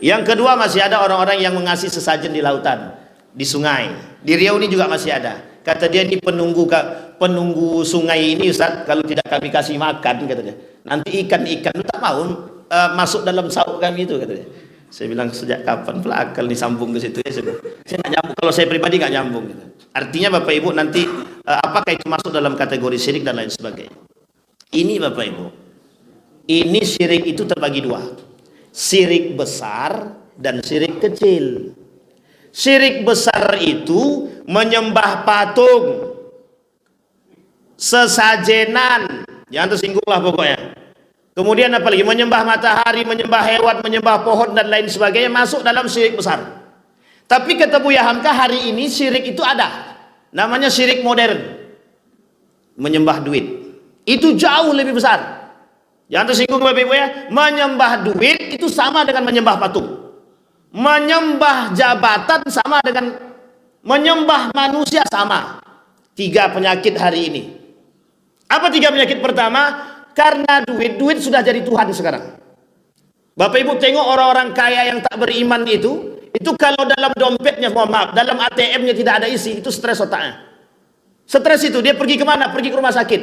Yang kedua, masih ada orang-orang yang mengasih sesajen di lautan, di sungai. Di Riau ini juga masih ada. Kata dia, ini penunggu sungai ini Ustaz, kalau tidak kami kasih makan, kata dia, nanti ikan-ikan itu tak mau masuk dalam sauk kami itu, kata dia. Saya bilang, sejak kapan pula akal disambung ke situ ya? Saya nggak nyambung. Kalau saya pribadi nggak nyambung. Gitu. Artinya Bapak Ibu nanti apakah itu masuk dalam kategori syirik dan lain sebagainya? Ini Bapak Ibu, ini syirik itu terbagi dua, syirik besar dan syirik kecil. Syirik besar itu menyembah patung, sesajenan, jangan tersinggung lah pokoknya. Kemudian apalagi menyembah matahari, menyembah hewan, menyembah pohon dan lain sebagainya, masuk dalam syirik besar. Tapi kata Buya Hamka, hari ini syirik itu ada, namanya syirik modern, menyembah duit. Itu jauh lebih besar. Jangan tersinggung Bapak Ibu ya. Menyembah duit itu sama dengan menyembah patung. Menyembah jabatan sama dengan menyembah manusia sama. 3 penyakit hari ini. Apa 3 penyakit pertama? Karena duit sudah jadi Tuhan sekarang. Bapak Ibu tengok orang-orang kaya yang tak beriman itu kalau dalam dompetnya, mohon maaf, dalam ATM-nya tidak ada isi, itu stres otaknya. Stres itu, dia pergi kemana? Pergi ke rumah sakit,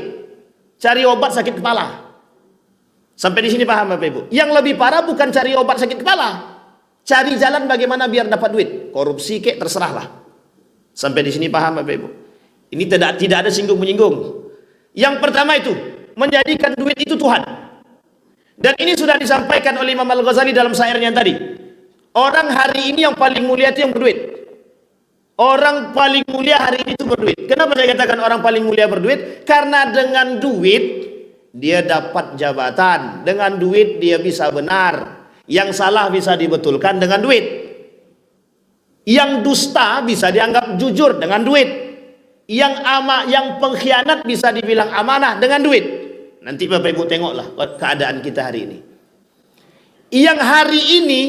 cari obat sakit kepala. Sampai di sini paham Bapak Ibu? Yang lebih parah bukan cari obat sakit kepala, cari jalan bagaimana biar dapat duit, korupsi kek, terserahlah. Sampai di sini paham Bapak Ibu? Ini tidak ada singgung menyinggung. Yang pertama itu menjadikan duit itu Tuhan. Dan ini sudah disampaikan oleh Imam Al-Ghazali dalam syairnya tadi. Orang hari ini yang paling mulia itu yang berduit. Orang paling mulia hari ini itu berduit. Kenapa saya katakan orang paling mulia berduit? Karena dengan duit dia dapat jabatan, dengan duit dia bisa benar, yang salah bisa dibetulkan dengan duit, yang dusta bisa dianggap jujur dengan duit, yang pengkhianat bisa dibilang amanah dengan duit. Nanti Bapak Ibu tengoklah keadaan kita hari ini. Yang hari ini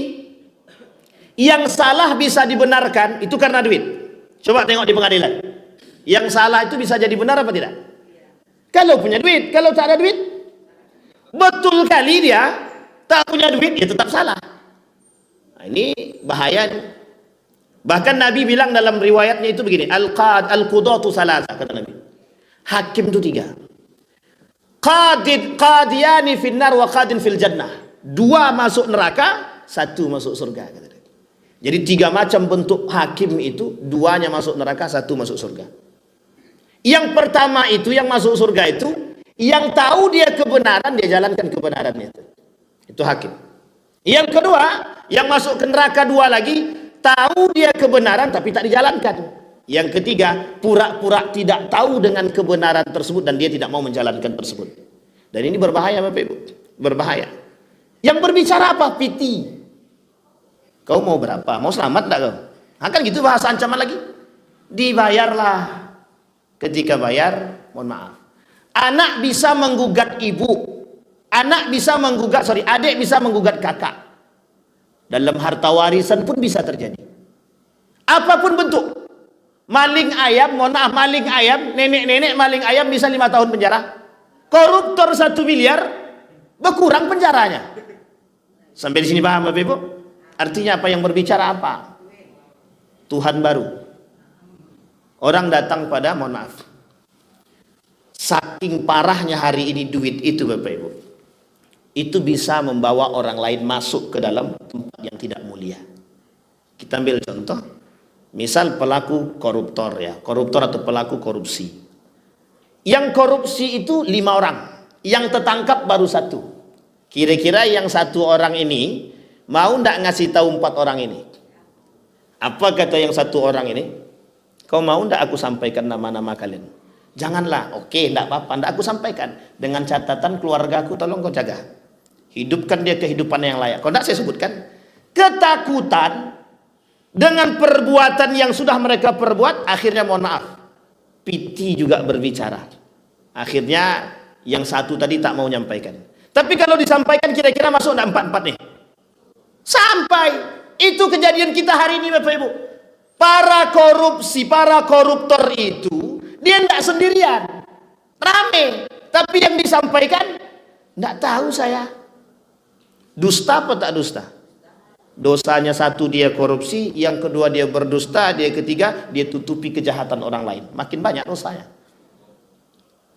yang salah bisa dibenarkan itu karena duit. Coba tengok di pengadilan. Yang salah itu bisa jadi benar apa tidak? Kalau punya duit. Kalau tak ada duit, betul kali dia tak punya duit, dia tetap salah. Nah, ini bahaya. Bahkan Nabi bilang dalam riwayatnya itu begini, al-qudatu salasa, kata Nabi. Hakim itu 3. Qadiyani finnar wa qadin fil jannah. 2 masuk neraka, 1 masuk surga, kata dia. Jadi 3 macam bentuk hakim itu, 2-nya masuk neraka, 1 masuk surga. Yang pertama itu, yang masuk surga itu, yang tahu dia kebenaran, dia jalankan kebenarannya itu hakim. Yang kedua, yang masuk ke neraka 2 lagi, tahu dia kebenaran tapi tak dijalankan. Yang ketiga, pura-pura tidak tahu dengan kebenaran tersebut dan dia tidak mau menjalankan tersebut. Dan ini berbahaya Bapak Ibu, berbahaya. Yang berbicara apa? Piti. Kau mau berapa? Mau selamat enggak kau? Kan gitu bahasa ancaman lagi. Dibayarlah. Ketika bayar, mohon maaf. Anak bisa menggugat ibu. Adik bisa menggugat kakak. Dalam harta warisan pun bisa terjadi. Apapun bentuk. Maling ayam, mohon maaf, maling ayam, nenek-nenek maling ayam bisa 5 tahun penjara. Koruptor 1 miliar, berkurang penjaranya. Sampai di sini paham Bapak Ibu? Artinya apa yang berbicara apa? Tuhan baru. Orang datang pada, mohon maaf, saking parahnya hari ini duit itu Bapak Ibu, itu bisa membawa orang lain masuk ke dalam tempat yang tidak mulia. Kita ambil contoh. Misal pelaku koruptor ya, koruptor atau pelaku korupsi. Yang korupsi itu 5 orang, yang tertangkap baru 1. Kira-kira yang 1 orang ini mau ndak ngasih tahu 4 orang ini? Apa kata yang 1 orang ini? Kau mau ndak aku sampaikan nama-nama kalian? Janganlah. Oke, ndak apa-apa, ndak aku sampaikan. Dengan catatan keluargaku tolong kau jaga. Hidupkan dia kehidupan yang layak. Kau ndak saya sebutkan. Ketakutan dengan perbuatan yang sudah mereka perbuat, akhirnya mohon maaf, piti juga berbicara. Akhirnya yang 1 tadi tak mau menyampaikan. Tapi kalau disampaikan kira-kira masuk enggak 4-4 nih? Sampai. Itu kejadian kita hari ini Bapak Ibu. Para koruptor itu dia enggak sendirian. Rame. Tapi yang disampaikan enggak tahu saya. Dusta apa tak dusta? Dosanya 1 dia korupsi, yang kedua dia berdusta, dia ketiga dia tutupi kejahatan orang lain. Makin banyak dosanya.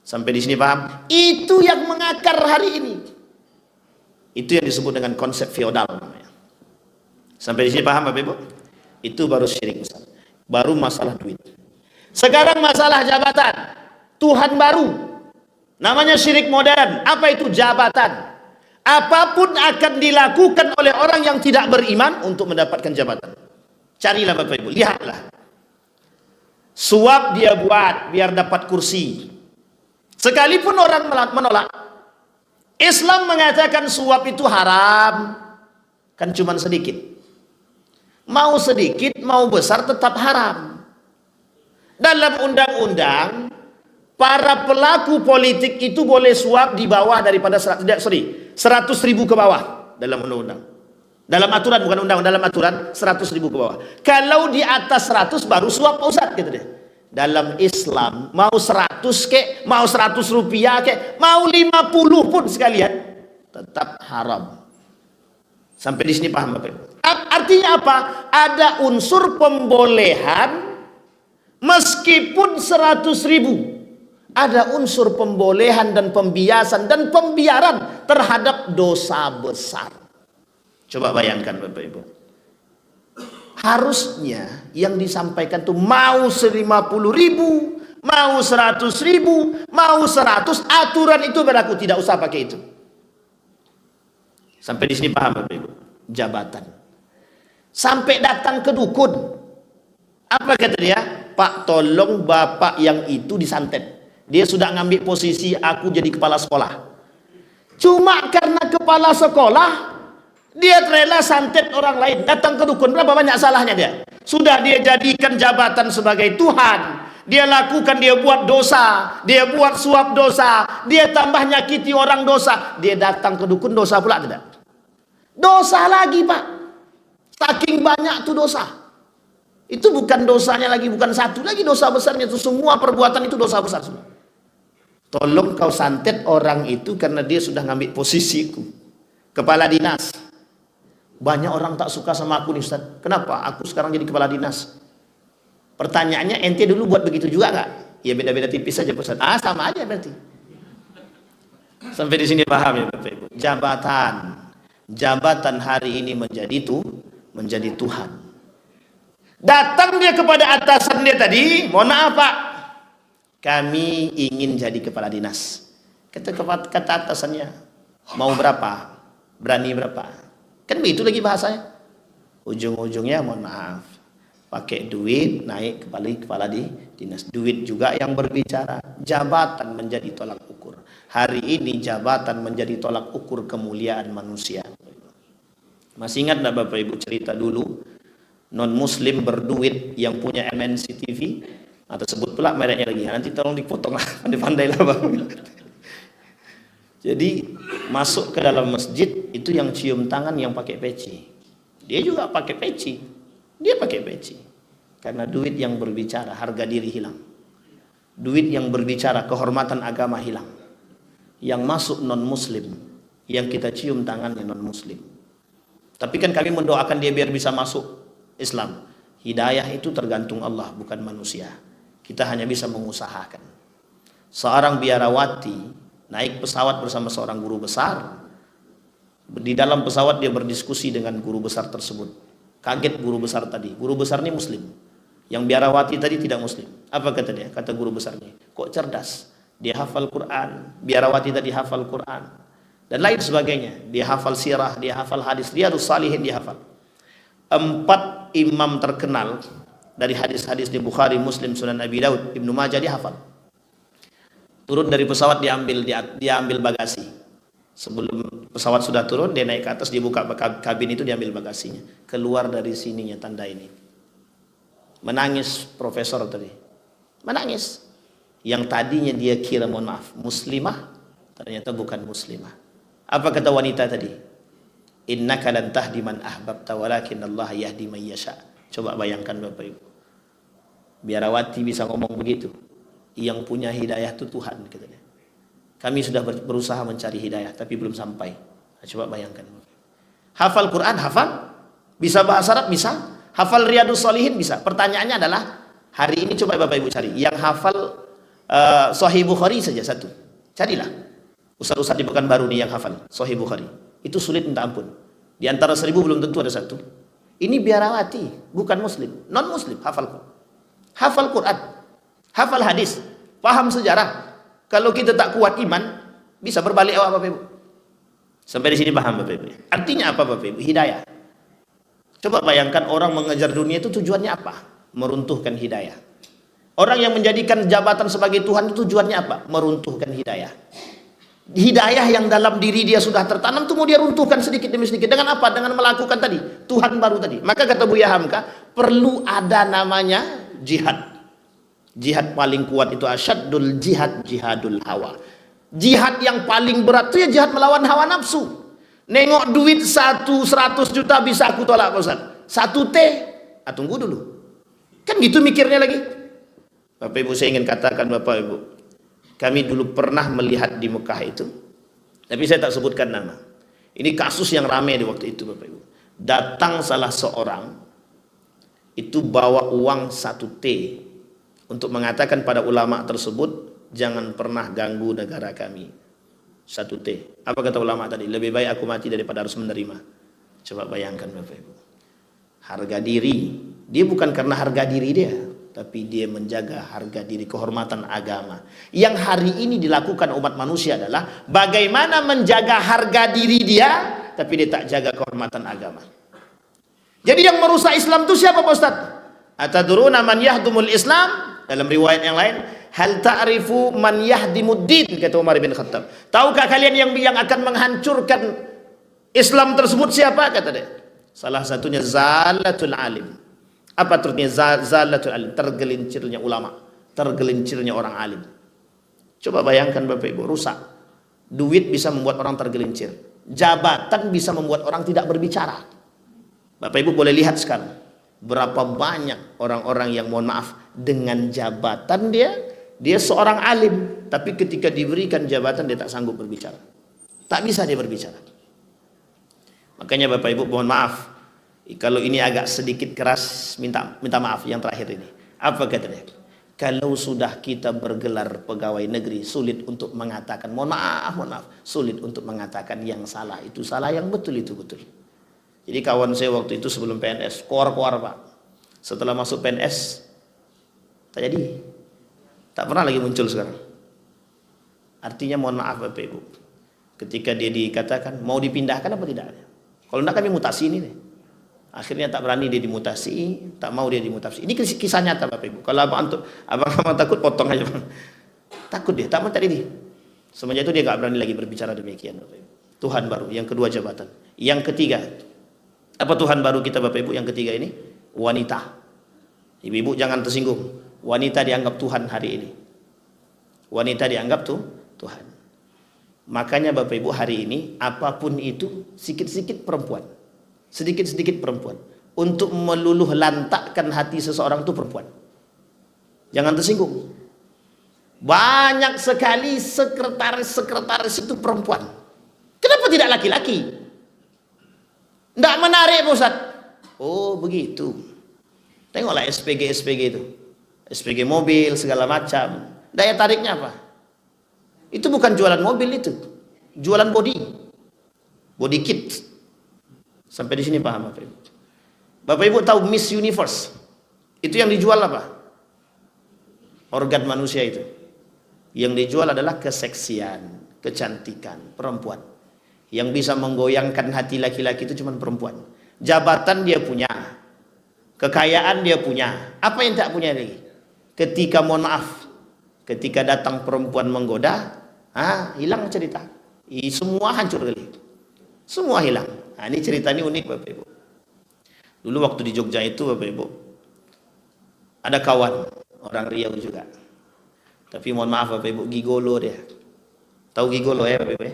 Sampai di sini paham? Itu yang mengakar hari ini. Itu yang disebut dengan konsep feodal namanya. Sampai di sini paham Bapak Ibu? Itu baru syirik besar. Baru masalah duit. Sekarang masalah jabatan. Tuhan baru. Namanya syirik modern. Apa itu jabatan? Apapun akan dilakukan oleh orang yang tidak beriman untuk mendapatkan jabatan. Carilah Bapak Ibu, lihatlah. Suap dia buat biar dapat kursi. Sekalipun orang menolak. Islam mengatakan suap itu haram. Kan cuma sedikit. Mau sedikit, mau besar tetap haram. Dalam undang-undang, para pelaku politik itu boleh suap di bawah daripada 100.000 ke bawah dalam undang-undang. Dalam aturan, bukan undang, dalam aturan 100.000 ke bawah. Kalau di atas 100 baru suap Pak Ustaz gitu deh. Dalam Islam mau 100 kek, mau 100 rupiah kek, mau 50 pun sekalian tetap haram. Sampai di sini paham Bapak Ibu? Artinya apa? Ada unsur pembolehan meskipun 100.000. Ada unsur pembolehan dan pembiasan dan pembiaran terhadap dosa besar. Coba bayangkan Bapak Ibu. Harusnya yang disampaikan tuh mau 50.000, mau 100.000, mau 100, aturan itu berlaku, tidak usah pakai itu. Sampai di sini paham Bapak Ibu? Jabatan. Sampai datang ke dukun. Apa kata dia? Pak, tolong bapak yang itu disantet. Dia sudah ngambil posisi aku jadi kepala sekolah. Cuma karena kepala sekolah, dia rela santet orang lain. Datang ke dukun, berapa banyak salahnya dia? Sudah dia jadikan jabatan sebagai Tuhan. Dia lakukan, dia buat dosa. Dia buat suap dosa. Dia tambah nyakiti orang dosa. Dia datang ke dukun, dosa pula tidak? Dosa lagi Pak. Saking banyak tuh dosa. Itu bukan dosanya lagi, bukan satu lagi dosa besarnya. Itu semua perbuatan itu dosa besar semua. Tolong kau santet orang itu karena dia sudah ngambil posisiku. Kepala dinas. Banyak orang tak suka sama aku nih Ustaz. Kenapa? Aku sekarang jadi kepala dinas. Pertanyaannya, ente dulu buat begitu juga nggak? Ya beda-beda tipis saja Ustaz. Sama aja berarti. Sampai di sini paham ya Bapak Ibu? Jabatan hari ini menjadi Tuhan. Datang dia kepada atasan dia tadi, mohon maaf Pak, kami ingin jadi kepala dinas. Kata atasannya, mau berapa? Berani berapa? Kan begitu lagi bahasanya. Ujung-ujungnya mohon maaf, pakai duit naik kepala di dinas. Duit juga yang berbicara. Jabatan menjadi tolak ukur. Hari ini jabatan menjadi tolak ukur kemuliaan manusia. Masih ingat enggak Bapak Ibu cerita dulu non muslim berduit yang punya MNC TV, atau sebut pula mereknya lagi, nanti tolong dipotong lah, pandai-pandai lah Bapak. Jadi masuk ke dalam masjid itu yang cium tangan yang pakai peci, dia juga pakai peci, dia pakai peci, karena duit yang berbicara harga diri hilang, duit yang berbicara kehormatan agama hilang. Yang masuk non muslim, yang kita cium tangannya non muslim. Tapi kan kami mendoakan dia biar bisa masuk Islam. Hidayah itu tergantung Allah, bukan manusia. Kita hanya bisa mengusahakan. Seorang biarawati naik pesawat bersama seorang guru besar. Di dalam pesawat dia berdiskusi dengan guru besar tersebut. Kaget guru besar tadi. Guru besar ini muslim. Yang biarawati tadi tidak muslim. Apa kata dia? Kata guru besarnya, kok cerdas? Dia hafal Quran. Biarawati tadi hafal Quran dan lain sebagainya. Dia hafal sirah, dia hafal hadis, Riyadhus Shalihin dia hafal. 4 imam terkenal dari hadis-hadis di Bukhari, Muslim, Sunan Abi Daud, Ibnu Majah dia hafal. Turun dari pesawat dia ambil bagasi. Sebelum pesawat sudah turun, dia naik ke atas, dia buka kabin itu, dia ambil bagasinya. Keluar dari sininya tanda ini. Menangis profesor tadi. Menangis. Yang tadinya dia kira mohon maaf muslimah, ternyata bukan muslimah. Apa kata wanita tadi? Innaka lan tahdi man ahbabta walakin Allah yahdi man yasha. Coba bayangkan Bapak Ibu. Biarawati bisa ngomong begitu. Yang punya hidayah itu Tuhan, katanya. Kami sudah berusaha mencari hidayah tapi belum sampai. Nah, coba bayangkan. Hafal Quran, hafal. Bisa bahasa Arab, bisa. Hafal Riyadhus Shalihin, bisa. Pertanyaannya adalah, hari ini coba Bapak Ibu cari yang hafal Sahih Bukhari saja satu. Carilah. Ustaz-ustaz di Pekanbaru nih yang hafal Sahih Bukhari. Itu sulit minta ampun. Di antara 1000 belum tentu ada satu. Ini biarawati, bukan muslim, non muslim, hafal Quran, hafal hadis, paham sejarah. Kalau kita tak kuat iman, bisa berbalik awak Bapak Ibu. Sampai di sini paham Bapak Ibu. Artinya apa Bapak Ibu? Hidayah. Coba bayangkan orang mengejar dunia itu tujuannya apa? Meruntuhkan hidayah. Orang yang menjadikan jabatan sebagai Tuhan itu tujuannya apa? Meruntuhkan hidayah. Hidayah yang dalam diri dia sudah tertanam itu mau dia runtuhkan sedikit demi sedikit. Dengan apa? Dengan melakukan tadi Tuhan baru tadi. Maka kata Buya Hamka, perlu ada namanya jihad. Jihad paling kuat itu asyaddul jihad, jihadul hawa. Jihad yang paling berat itu ya jihad melawan hawa nafsu. Nengok duit 100 juta bisa aku tolak Pak Ustaz. 1 T, tunggu dulu. Kan gitu mikirnya lagi. Bapak Ibu, saya ingin katakan Bapak Ibu, kami dulu pernah melihat di Mekah itu, tapi saya tak sebutkan nama. Ini kasus yang ramai di waktu itu Bapak Ibu. Datang salah seorang, itu bawa uang 1 T, untuk mengatakan pada ulama tersebut, jangan pernah ganggu negara kami. 1 T. Apa kata ulama tadi? Lebih baik aku mati daripada harus menerima. Coba bayangkan Bapak Ibu. Harga diri. Dia bukan karena harga diri dia, tapi dia menjaga harga diri, kehormatan agama. Yang hari ini dilakukan umat manusia adalah bagaimana menjaga harga diri dia, tapi dia tak jaga kehormatan agama. Jadi yang merusak Islam itu siapa Pak Ustaz? Atadruna man yahdumul Islam? Dalam riwayat yang lain, hal ta'rifu man yahdimuddin, kata Umar bin Khattab. Tahukah kalian yang akan menghancurkan Islam tersebut siapa? Kata dia. Salah satunya zalatul alim. Apa artinya zalatul alim? Tergelincirnya ulama, tergelincirnya orang alim. Coba bayangkan Bapak Ibu, rusak. Duit bisa membuat orang tergelincir. Jabatan bisa membuat orang tidak berbicara. Bapak Ibu boleh lihat sekarang, berapa banyak orang-orang yang mohon maaf dengan jabatan dia seorang alim, tapi ketika diberikan jabatan dia tak sanggup berbicara. Tak bisa dia berbicara. Makanya Bapak Ibu mohon maaf, kalau ini agak sedikit keras, minta maaf yang terakhir ini. Apa katanya? Kalau sudah kita bergelar pegawai negeri, sulit untuk mengatakan mohon maaf, sulit untuk mengatakan yang salah itu salah, yang betul itu betul. Jadi kawan saya waktu itu sebelum PNS, koar-koar Pak. Setelah masuk PNS, tak jadi. Tak pernah lagi muncul sekarang. Artinya mohon maaf Bapak Ibu. Ketika dia dikatakan, mau dipindahkan apa tidak? Kalau tidak kami mutasi ini nih. Akhirnya tak berani dia dimutasi, tak mau dia dimutasi. Ini kisah nyata Bapak Ibu. Kalau abang takut, potong aja bang. Takut dia, tak mau tadi dia. Semenjak itu dia gak berani lagi berbicara demikian Bapak Ibu. Tuhan baru, yang kedua jabatan. Yang ketiga, apa Tuhan baru kita Bapak Ibu? Yang ketiga ini, wanita. Ibu-ibu jangan tersinggung. Wanita dianggap Tuhan hari ini. Wanita dianggap Tuhan. Makanya Bapak Ibu hari ini, apapun itu, sedikit-sedikit perempuan. Sedikit-sedikit perempuan. Untuk meluluh lantakkan hati seseorang itu perempuan. Jangan tersinggung. Banyak sekali sekretaris-sekretaris itu perempuan. Kenapa tidak laki-laki? Tidak menarik Pak Ustaz. Oh begitu. Tengoklah SPG itu. SPG mobil segala macam. Daya tariknya apa? Itu bukan jualan mobil itu. Jualan body kit. Sampai di sini paham Bapak Ibu? Bapak Ibu tahu Miss Universe? Itu yang dijual apa? Organ manusia itu. Yang dijual adalah keseksian, kecantikan, perempuan. Yang bisa menggoyangkan hati laki-laki itu cuma perempuan. Jabatan dia punya. Kekayaan dia punya. Apa yang tak punya lagi? Ketika mohon maaf, ketika datang perempuan menggoda, hilang cerita. Semua hancur kali. Semua hilang. Nah, ini cerita ini unik Bapak Ibu. Dulu waktu di Jogja itu Bapak Ibu, ada kawan orang Riau juga. Tapi mohon maaf Bapak Ibu, gigolo dia. Tahu gigolo ya Bapak Ibu ya?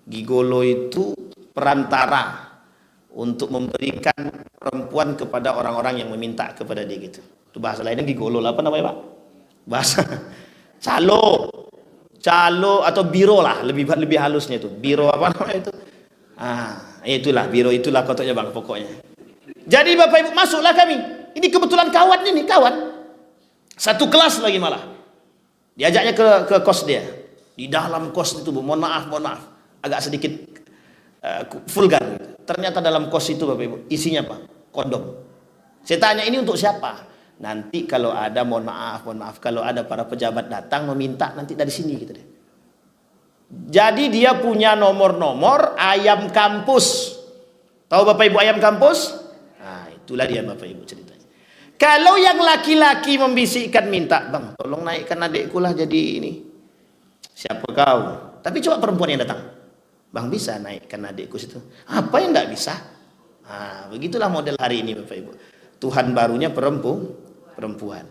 Gigolo itu perantara untuk memberikan perempuan kepada orang-orang yang meminta kepada dia gitu. Itu bahasa lainnya gigolo lah, apa namanya Pak? Bahasa calo atau biro lah, lebih halusnya itu. Biro apa namanya itu? Itulah biro, itulah kotaknya bang pokoknya. Jadi Bapak Ibu masuklah kami. Ini kebetulan kawan ini, satu kelas lagi malah. Diajaknya ke kos dia. Di dalam kos itu, mohon maaf, agak sedikit vulgar. Ternyata dalam kos itu Bapak Ibu, isinya apa? Kondom. Saya tanya ini untuk siapa? Nanti kalau ada, mohon maaf, kalau ada para pejabat datang meminta nanti dari sini gitu deh. Jadi dia punya nomor-nomor ayam kampus. Tahu Bapak Ibu ayam kampus? Nah, itulah dia Bapak Ibu ceritanya. Kalau yang laki-laki membisikkan minta, bang, tolong naikkan adikku lah jadi ini. Siapa kau? Tapi coba perempuan yang datang. Bang, bisa naikkan adikku situ. Apa yang nggak bisa? Begitulah model hari ini Bapak Ibu. Tuhan barunya perempuan.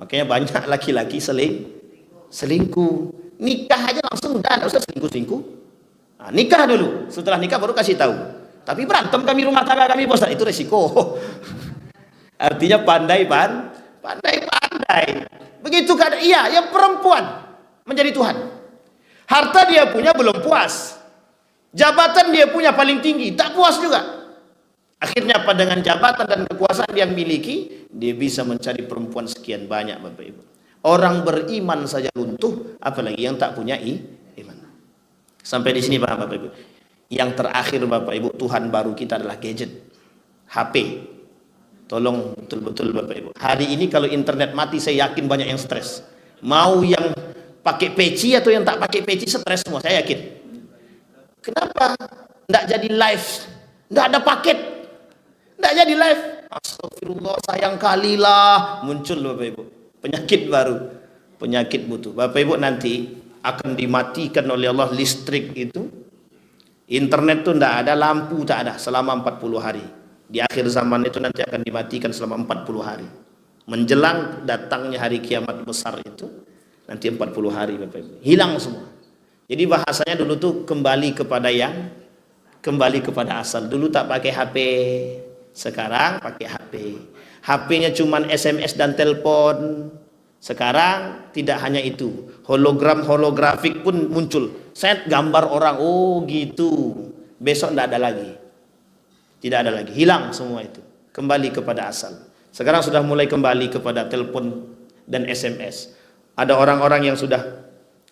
Makanya banyak laki-laki selingkuh. Nikah aja langsung udah usah selingkuh. Nikah dulu, setelah nikah baru kasih tahu. Tapi berantem kami rumah tangga kami bos, itu resiko. Artinya pandai. Begitu kan? Iya, yang perempuan menjadi Tuhan. Harta dia punya belum puas. Jabatan dia punya paling tinggi, tak puas juga. Akhirnya apa, dengan jabatan dan kekuasaan yang miliki, dia bisa mencari perempuan sekian banyak Bapak Ibu. Orang beriman saja runtuh, apalagi yang tak punya iman. Sampai di sini paham Bapak Ibu. Yang terakhir Bapak Ibu, Tuhan baru kita adalah gadget, HP. Tolong betul-betul Bapak Ibu. Hari ini kalau internet mati, saya yakin banyak yang stres. Mau yang pakai peci atau yang tak pakai peci, stres semua, saya yakin. Kenapa? Nggak jadi live, nggak ada paket, nggak jadi live. Astagfirullah, sayang kalilah. Muncul Bapak Ibu penyakit baru, penyakit butuh. Bapak Ibu nanti akan dimatikan oleh Allah listrik itu. Internet itu tidak ada, lampu tak ada selama 40 hari. Di akhir zaman itu nanti akan dimatikan selama 40 hari. Menjelang datangnya hari kiamat besar itu, nanti 40 hari Bapak Ibu. Hilang semua. Jadi bahasanya dulu tuh kembali kepada asal. Dulu tak pakai HP, sekarang pakai HP. HP-nya cuman SMS dan telepon. Sekarang tidak hanya itu, holografik pun muncul. Set gambar orang, oh gitu. Besok tidak ada lagi. Tidak ada lagi, hilang semua itu. Kembali kepada asal. Sekarang sudah mulai kembali kepada telepon dan SMS. Ada orang-orang yang sudah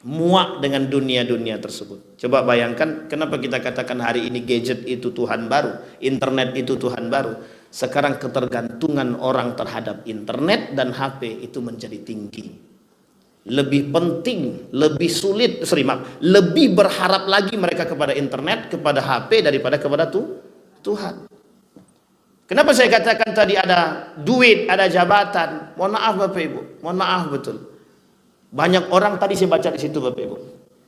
muak dengan dunia-dunia tersebut. Coba bayangkan kenapa kita katakan hari ini gadget itu Tuhan baru, internet itu Tuhan baru. Sekarang ketergantungan orang terhadap internet dan HP itu menjadi tinggi. Lebih penting, lebih sulit, lebih berharap lagi mereka kepada internet, kepada HP daripada kepada Tuhan. Kenapa saya katakan tadi ada duit, ada jabatan? Mohon maaf Bapak Ibu, mohon maaf betul. Banyak orang tadi saya baca di situ Bapak Ibu.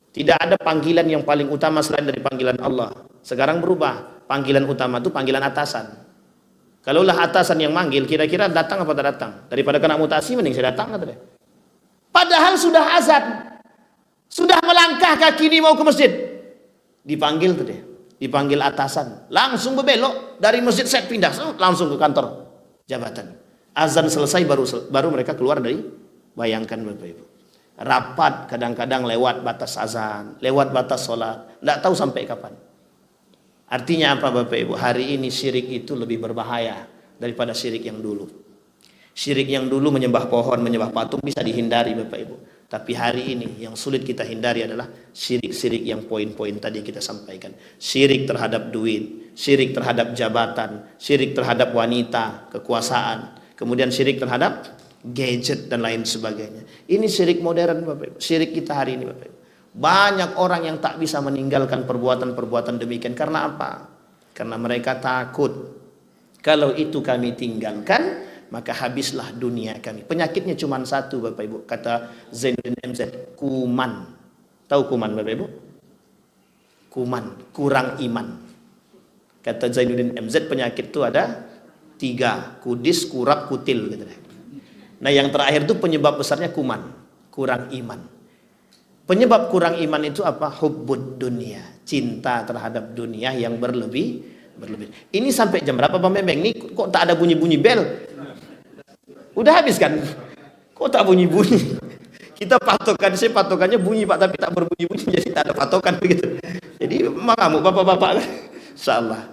Tidak ada panggilan yang paling utama selain dari panggilan Allah. Sekarang berubah, panggilan utama itu panggilan atasan. Kalaulah atasan yang manggil, kira-kira datang apa tidak datang? Daripada kena mutasi, mending saya datang kata dia. Padahal sudah azan, sudah melangkah kaki ini mau ke masjid, dipanggil tuh dia. Dipanggil atasan, langsung berbelok dari masjid, saya pindah langsung ke kantor jabatan. Azan selesai baru mereka keluar dari. Bayangkan Bapak Ibu, rapat kadang-kadang lewat batas azan, lewat batas sholat, tidak tahu sampai kapan. Artinya apa Bapak Ibu? Hari ini syirik itu lebih berbahaya daripada syirik yang dulu. Syirik yang dulu menyembah pohon, menyembah patung bisa dihindari Bapak Ibu. Tapi hari ini yang sulit kita hindari adalah syirik-syirik yang poin-poin tadi kita sampaikan. Syirik terhadap duit, syirik terhadap jabatan, syirik terhadap wanita, kekuasaan, kemudian syirik terhadap gadget dan lain sebagainya. Ini syirik modern Bapak Ibu. Syirik kita hari ini Bapak Ibu. Banyak orang yang tak bisa meninggalkan perbuatan-perbuatan demikian. Karena apa? Karena mereka takut kalau itu kami tinggalkan, maka habislah dunia kami. Penyakitnya cuma satu Bapak Ibu, kata Zainuddin MZ, kuman. Tahu kuman Bapak Ibu? Kuman, kurang iman. Kata Zainuddin MZ, penyakit itu ada 3, kudis, kurap, kutil gitu. Nah yang terakhir itu penyebab besarnya kuman, kurang iman. Penyebab kurang iman itu apa? Hubbud dunia, cinta terhadap dunia yang berlebih. Ini sampai jam berapa Bang Bembeng? Ini kok tak ada bunyi-bunyi bel? Udah habis kan? Kok tak bunyi-bunyi? Kita patokan, saya patokannya bunyi Pak, tapi tak berbunyi-bunyi, jadi tak ada patokan begitu. Jadi makamu bapak-bapak, insyaallah.